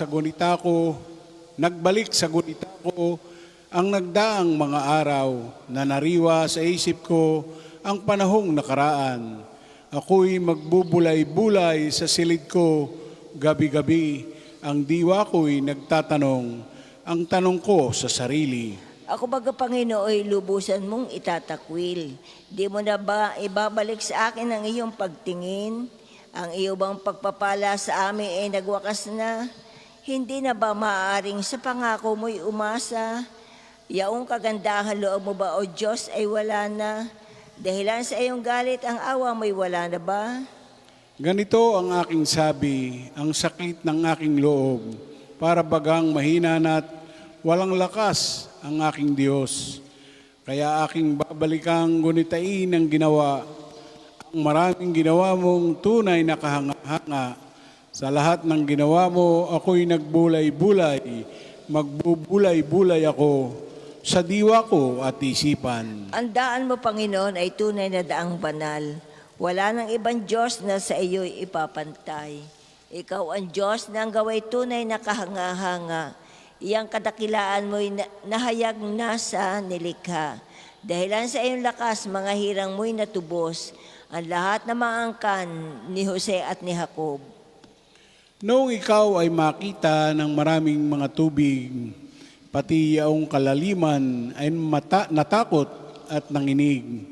sa gunita ko, ang nagdaang mga araw na nariwa sa isip ko ang panahong nakaraan. Ako'y magbubulay-bulay sa silid ko, gabi-gabi, ang diwa ko'y nagtatanong, ang tanong ko sa sarili. Ako baga Panginoon, lubusan mong itatakwil. Di mo na ba ibabalik sa akin ang iyong pagtingin? Ang iyo bang pagpapala sa amin ay nagwakas na? Hindi na ba maaaring sa pangako mo'y umasa? Yaong kagandahan loob mo ba, O Diyos, ay wala na? Dahilan sa iyong galit, ang awa mo'y wala na ba? Ganito ang aking sabi, ang sakit ng aking loob, para bagang mahina na't walang lakas ang aking Diyos. Kaya aking babalikang gunitain ang ginawa, ang maraming ginawa mong tunay na kahanga-hanga. Sa lahat ng ginawa mo, ako'y nagbulay-bulay, magbubulay-bulay ako sa diwa ko at isipan. Ang daan mo, Panginoon, ay tunay na daang banal. Wala nang ibang Diyos na sa iyo'y ipapantay. Ikaw ang Diyos na ang gaway tunay na kahanga-hanga. Iyang kadakilaan mo'y nahayag na sa nilikha. Dahilan sa iyong lakas, mga hirang mo'y natubos, ang lahat na maangkan ni Jose at ni Jacob. Noong ikaw ay makita ng maraming mga tubig, pati yaong kalaliman ay natakot at nanginig.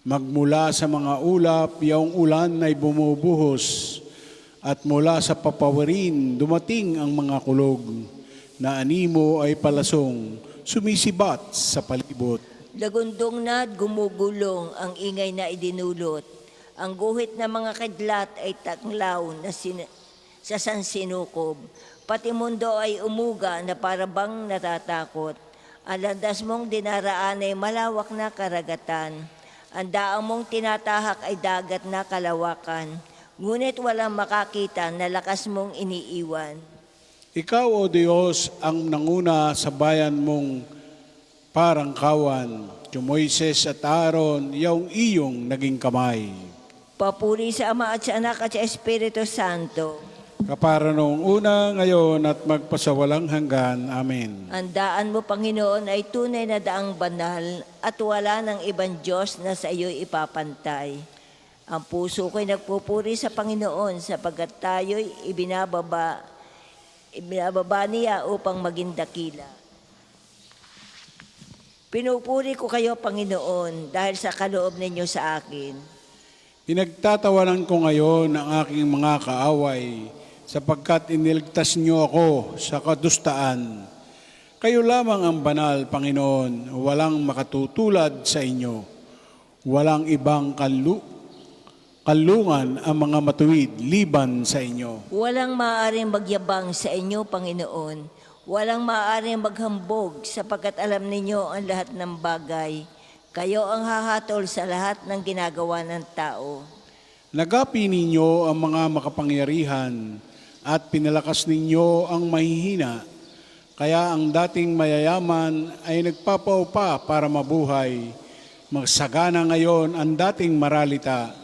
Magmula sa mga ulap, yaong ulan ay bumubuhos, at mula sa papawarin dumating ang mga kulog, na animo ay palasong, sumisibat sa palibot. Lagundong na at gumugulong ang ingay na idinulot. Ang guhit ng mga kidlat ay tanglaw na sa sansinukob. Pati mundo ay umuga na parabang natatakot. Ang landas mong dinaraan ay malawak na karagatan. Ang daang mong tinatahak ay dagat na kalawakan. Ngunit walang makakita na lakas mong iniiwan. Ikaw, O Diyos, ang nanguna sa bayan mong parang kawan, si Moises at Aaron, yaong iyong naging kamay. Papuri sa Ama at sa Anak at sa Espiritu Santo. Kapara noong una, ngayon at magpasawalang hanggan. Amen. Ang daan mo, Panginoon, ay tunay na daang banal at wala ng ibang Diyos na sa iyo'y ipapantay. Ang puso ko'y nagpupuri sa Panginoon sapagkat tayo'y ibinababa niya upang maging dakila. Pinupuri ko kayo, Panginoon, dahil sa kaloob ninyo sa akin. Pinagtatawanan ko ngayon ang aking mga kaaway sapagkat iniligtas niyo ako sa kadustaan. Kayo lamang ang banal, Panginoon, walang makatutulad sa inyo. Walang ibang kalungan ang mga matuwid liban sa inyo. Walang maaaring magyabang sa inyo, Panginoon. Walang maaaring maghambog sapagkat alam ninyo ang lahat ng bagay. Kayo ang hahatol sa lahat ng ginagawa ng tao. Nagapi ninyo ang mga makapangyarihan at pinalakas ninyo ang mahihina. Kaya ang dating mayayaman ay nagpapaupa para mabuhay. Magsagana ngayon ang dating maralita.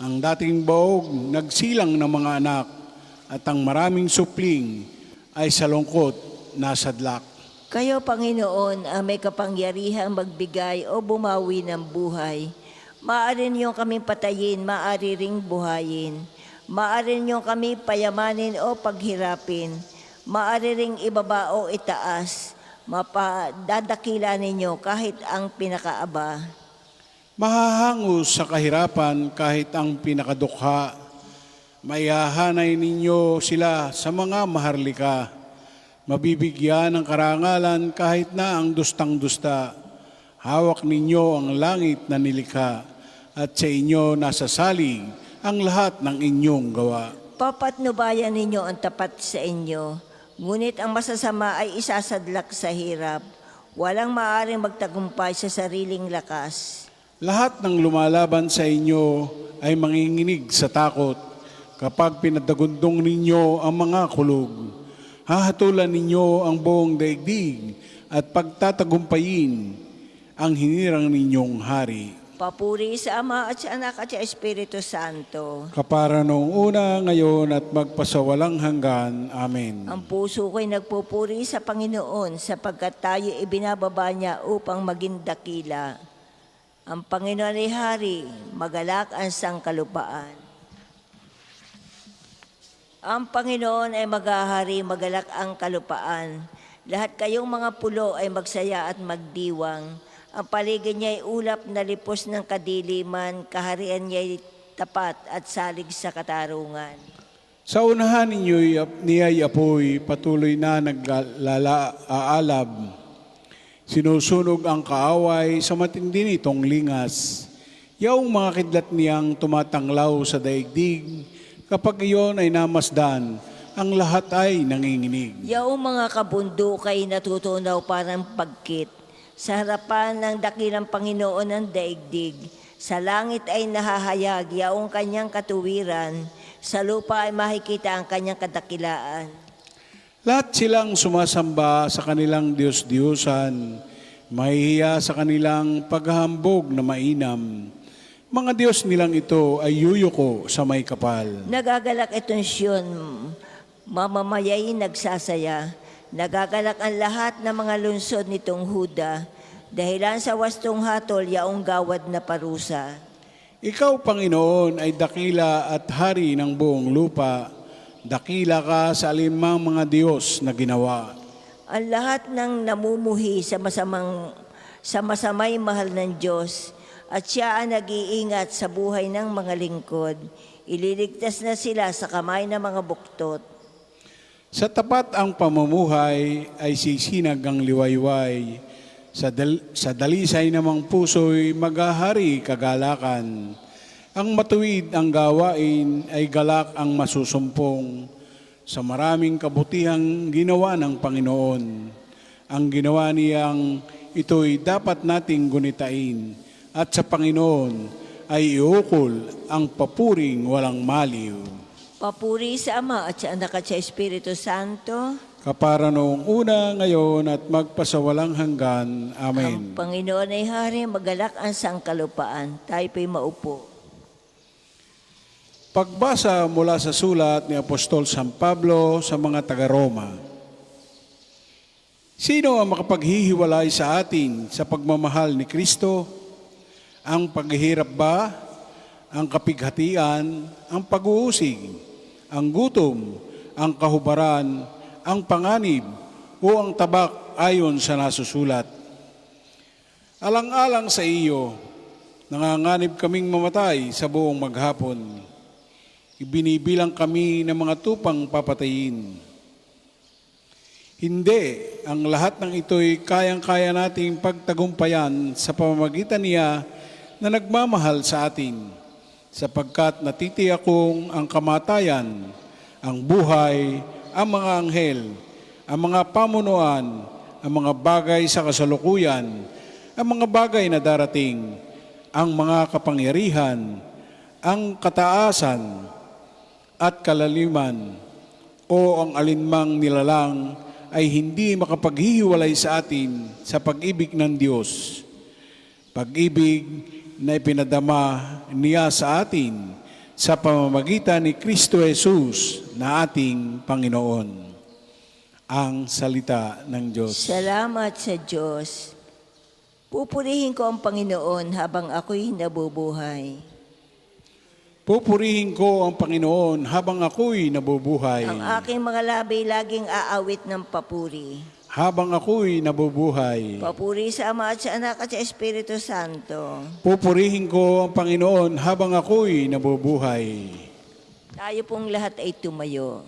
Ang dating baog nagsilang ng mga anak at ang maraming supling ay salungkot nasadlak. Kayo, Panginoon, ang may kapangyarihang magbigay o bumawi ng buhay. Maaari niyong kaming patayin, maaari ring buhayin. Maaari niyong kami payamanin o paghirapin. Maaari ring ibaba o itaas. Mapadadakila ninyo kahit ang pinakaaba. Mahahango sa kahirapan kahit ang pinakadukha. Maihahanay ninyo sila sa mga maharlika. Mabibigyan ng karangalan kahit na ang dustang-dusta. Hawak ninyo ang langit na nilikha at sa inyo nasasalig ang lahat ng inyong gawa. Papatnubayan ninyo ang tapat sa inyo, ngunit ang masasama ay isasadlak sa hirap. Walang maaaring magtagumpay sa sariling lakas. Lahat ng lumalaban sa inyo ay manginginig sa takot kapag pinadagundong ninyo ang mga kulog. Hahatulan ninyo ang buong daigdig at pagtatagumpayin ang hinirang ninyong hari. Papuri sa Ama at sa Anak at sa Espiritu Santo. Kapara noong una, ngayon at magpasawalang hanggan. Amen. Ang puso ko'y nagpupuri sa Panginoon sapagkat tayo ibinababa niya upang maging dakila. Ang Panginoon ay hari, magalak ang sangkalupaan. Ang Panginoon ay maghahari, magalak ang kalupaan. Lahat kayong mga pulo ay magsaya at magdiwang. Ang paligid niya ay ulap na lipos ng kadiliman, kaharian niya ay tapat at salig sa katarungan. Sa unahan niya'y apoy, patuloy na naglalaalab. Sinusunog ang kaaway sa matindi nitong lingas. Yaong mga kidlat niyang tumatanglaw sa daigdig, kapag iyon ay namasdan, ang lahat ay nanginginig. Yaong mga kabundok ay natutunaw parang pagkit. Sa harapan ng dakilang Panginoon ng daigdig, sa langit ay nahahayag yaong kanyang katuwiran, sa lupa ay makikita ang kanyang kadakilaan. Lahat silang sumasamba sa kanilang Diyos-Diyosan, mahihiya sa kanilang paghahambog na mainam. Mga Diyos nilang ito ay yuyuko sa may kapal. Nagagalak itong Siyon, mamamayay nagsasaya. Nagagalak ang lahat ng mga lungsod nitong Huda. dahilan sa wastong hatol yaong gawad na parusa. Ikaw, Panginoon, ay dakila at hari ng buong lupa. Dakila ka sa alinmang mga Diyos na ginawa. Ang lahat ng namumuhi sa masamay mahal ng Diyos at siya ang nag-iingat sa buhay ng mga lingkod. Ililigtas na sila sa kamay ng mga buktot. Sa tapat ang pamumuhay ay sisinag ang liwayway. Sa dalisay namang puso'y maghahari kagalakan. Ang matuwid ang gawain ay galak ang masusumpong. Sa maraming kabutihang ginawa ng Panginoon, ang ginawa niyang ito'y dapat nating gunitain. At sa Panginoon ay iukol ang papuring walang maliw. Papuri sa Ama at sa Anak at sa Espiritu Santo. Kapara noong una, ngayon at magpasawalang hanggan. Amen. Ang Panginoon ay hari, magalak ang sangkalupaan. Tayo po'y maupo. Pagbasa mula sa sulat ni Apostol San Pablo sa mga taga-Roma. Sino ang makapaghihiwalay sa atin sa pagmamahal ni Kristo? Ang paghihirap ba? Ang kapighatian? Ang pag-uusig? Ang gutom? Ang kahubaran? Ang panganib? O ang tabak ayon sa nasusulat? Alang-alang sa iyo, nanganganib kaming mamatay sa buong maghapon. Ibinibilang kami ng mga tupang papatayin. Hindi, ang lahat ng ito'y kayang-kaya nating pagtagumpayan sa pamamagitan niya na nagmamahal sa atin, sapagkat natitiyak kong ang kamatayan, ang buhay, ang mga anghel, ang mga pamunuan, ang mga bagay sa kasalukuyan, ang mga bagay na darating, ang mga kapangyarihan, ang kataasan at kalaliman, o ang alinmang nilalang ay hindi makapaghihiwalay sa atin sa pag-ibig ng Diyos. Pag-ibig na ipinadama niya sa atin sa pamamagitan ni Kristo Jesus na ating Panginoon. Ang salita ng Diyos. Salamat sa Diyos. Pupurihin ko ang Panginoon habang ako'y nabubuhay. Pupurihin ko ang Panginoon habang ako'y nabubuhay. Ang aking mga labi laging aawit ng papuri. Habang ako'y nabubuhay. Papuri sa Ama at sa Anak at sa Espiritu Santo. Pupurihin ko ang Panginoon habang ako'y nabubuhay. Tayo pong lahat ay tumayo.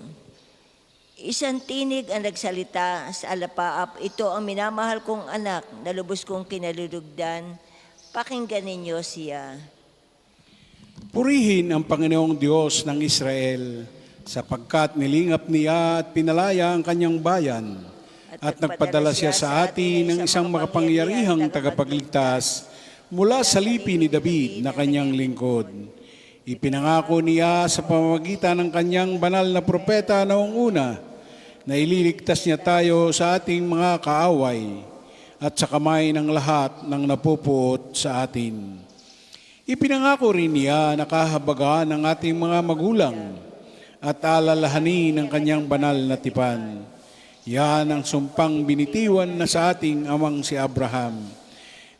Isang tinig ang nagsalita sa alapaap. Ito ang minamahal kong anak na lubos kong kinalulugdan. Pakinggan ninyo siya. Purihin ang Panginoong Diyos ng Israel, sapagkat nilingap niya at pinalaya ang kanyang bayan, at nagpadala siya sa atin ng isang makapangyarihang tagapagligtas mula sa lipi ni David na kanyang lingkod. Ipinangako niya sa pamamagitan ng kanyang banal na propeta noong una na ililigtas niya tayo sa ating mga kaaway at sa kamay ng lahat ng napupuot sa atin. Ipinangako rin niya na kahabagan ng ating mga magulang at alalahanin ng kanyang banal na tipan. Yan ang sumpang binitiwan na sa ating amang si Abraham,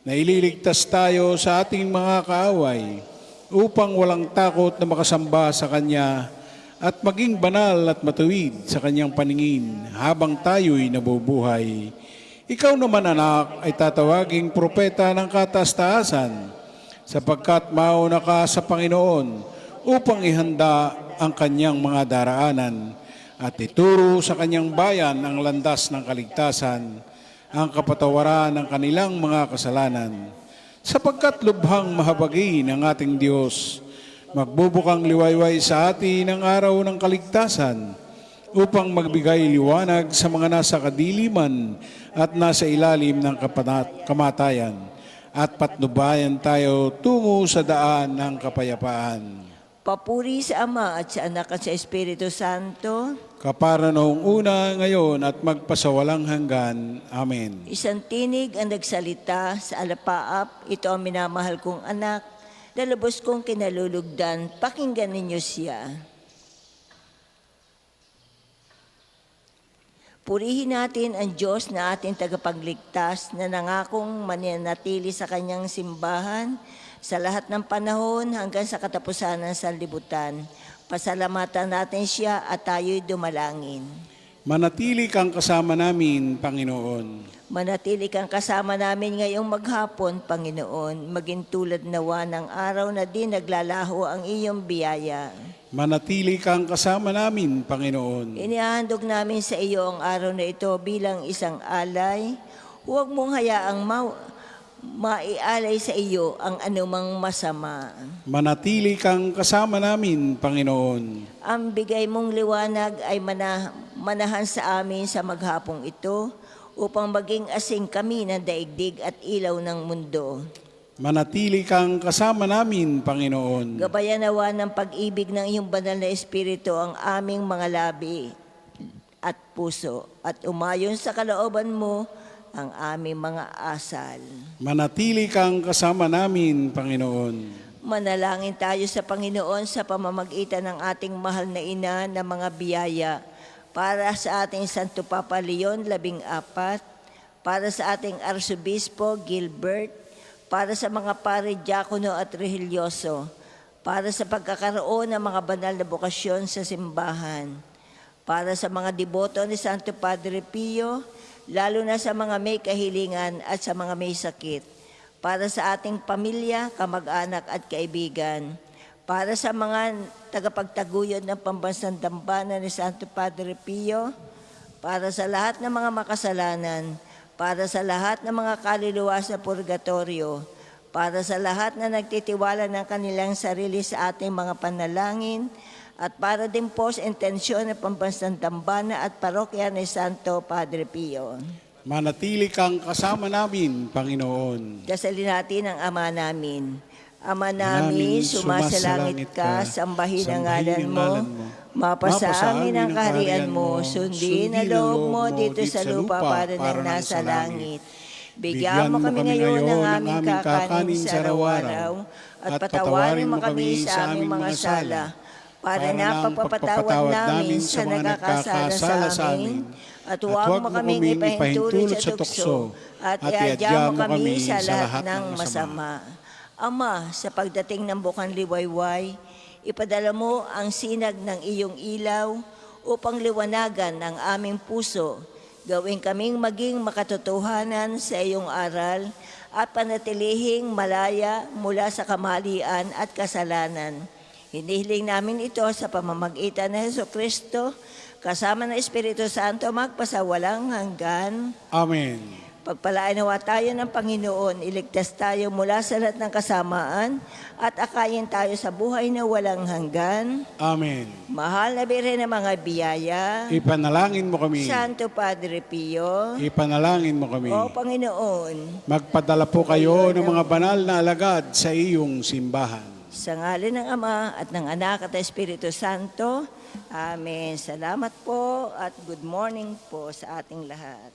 na ililigtas tayo sa ating mga kaaway upang walang takot na makasamba sa Kanya at maging banal at matuwid sa Kanyang paningin habang tayo'y nabubuhay. Ikaw naman, anak, ay tatawaging propeta ng kataas-taasan, sapagkat mauna ka sa Panginoon upang ihanda ang kanyang mga daraanan at ituro sa kanyang bayan ang landas ng kaligtasan, ang kapatawaran ng kanilang mga kasalanan. Sapagkat lubhang mahabagin ang ating Diyos, magbubukang liwayway sa atin ang araw ng kaligtasan upang magbigay liwanag sa mga nasa kadiliman at nasa ilalim ng kamatayan, at patnubayan tayo tungo sa daan ng kapayapaan. Papuri sa Ama at sa Anak at sa Espiritu Santo. Kapara noong una, ngayon at magpasawalang hanggan. Amen. Isang tinig ang nagsalita sa alapaap. Ito ang minamahal kong anak na lubos kong kinalulugdan. Pakinggan ninyo siya. Purihin natin ang Diyos na ating tagapagligtas na nangakong mananatili sa kanyang simbahan sa lahat ng panahon hanggang sa katapusan ng sanlibutan. Pasalamatan natin siya at tayo'y dumalangin. Manatili kang kasama namin, Panginoon. Manatili kang kasama namin ngayong maghapon, Panginoon, maging tulad nawa ng araw na di naglalaho ang iyong biyaya. Manatili kang kasama namin, Panginoon. Inihahandog namin sa iyo ang araw na ito bilang isang alay. Huwag mong hayaang maialay sa iyo ang anumang masama. Manatili kang kasama namin, Panginoon. Ang bigay mong liwanag ay manahan sa amin sa maghapong ito upang maging asing kami ng daigdig at ilaw ng mundo. Manatili kang kasama namin, Panginoon. Gabayan nawa ng pag-ibig ng iyong banal na Espiritu ang aming mga labi at puso at umayon sa kalooban mo ang aming mga asal. Manatili kang kasama namin, Panginoon. Manalangin tayo sa Panginoon sa pamamagitan ng ating mahal na ina na mga biyaya para sa ating Santo Papa Leon 14, para sa ating Arsobispo Gilbert, para sa mga pare, diakono at religyoso, para sa pagkakaroon ng mga banal na bokasyon sa simbahan, para sa mga deboto ni Santo Padre Pio, lalo na sa mga may kahilingan at sa mga may sakit, para sa ating pamilya, kamag-anak at kaibigan, para sa mga tagapagtaguyod ng pambansang dambana ni Santo Padre Pio, para sa lahat ng mga makasalanan, para sa lahat ng mga kaluluwa sa purgatorio, para sa lahat na nagtitiwala ng kanilang sarili sa ating mga panalangin, at para din po sa intensyon ng pambansang dambana at parokya ni Santo Padre Pio. Manatili kang kasama namin, Panginoon. Dasalin natin ang Ama namin. Ama namin, sumasalangit ka, sambahin ang ngalan mo, mapasa amin ang kaharian mo, sundin ang loob mo dito sa lupa para nang nasa langit. Bigyan mo kami ngayon ng aming kakanin sa araw-araw, at patawarin mo kami sa aming mga sala, para na pagpapatawad namin sa nagkakasala sa amin, at huwag mo kaming ipahintulot sa tukso, at iadya mo kami sa lahat ng masama. Ama, sa pagdating ng bukang liwayway, ipadala mo ang sinag ng iyong ilaw upang liwanagan ang aming puso. Gawin kaming maging makatotohanan sa iyong aral at panatilihing malaya mula sa kamalian at kasalanan. Hinihiling namin ito sa pamamagitan ng Jesucristo, kasama ng Espiritu Santo, magpasawalang hanggan. Amen. Pagpalain nawa tayo ng Panginoon, iligtas tayo mula sa lahat ng kasamaan at akayin tayo sa buhay na walang hanggan. Amen. Mahal na Birhen ng mga biyaya, Ipanalangin mo kami. Santo Padre Pio, Ipanalangin mo kami. o Panginoon, Magpadala po kayo ng mga banal na alagad sa iyong simbahan. sa ngalan ng Ama at ng Anak at ng Espiritu Santo. Amen. Salamat po at good morning po sa ating lahat.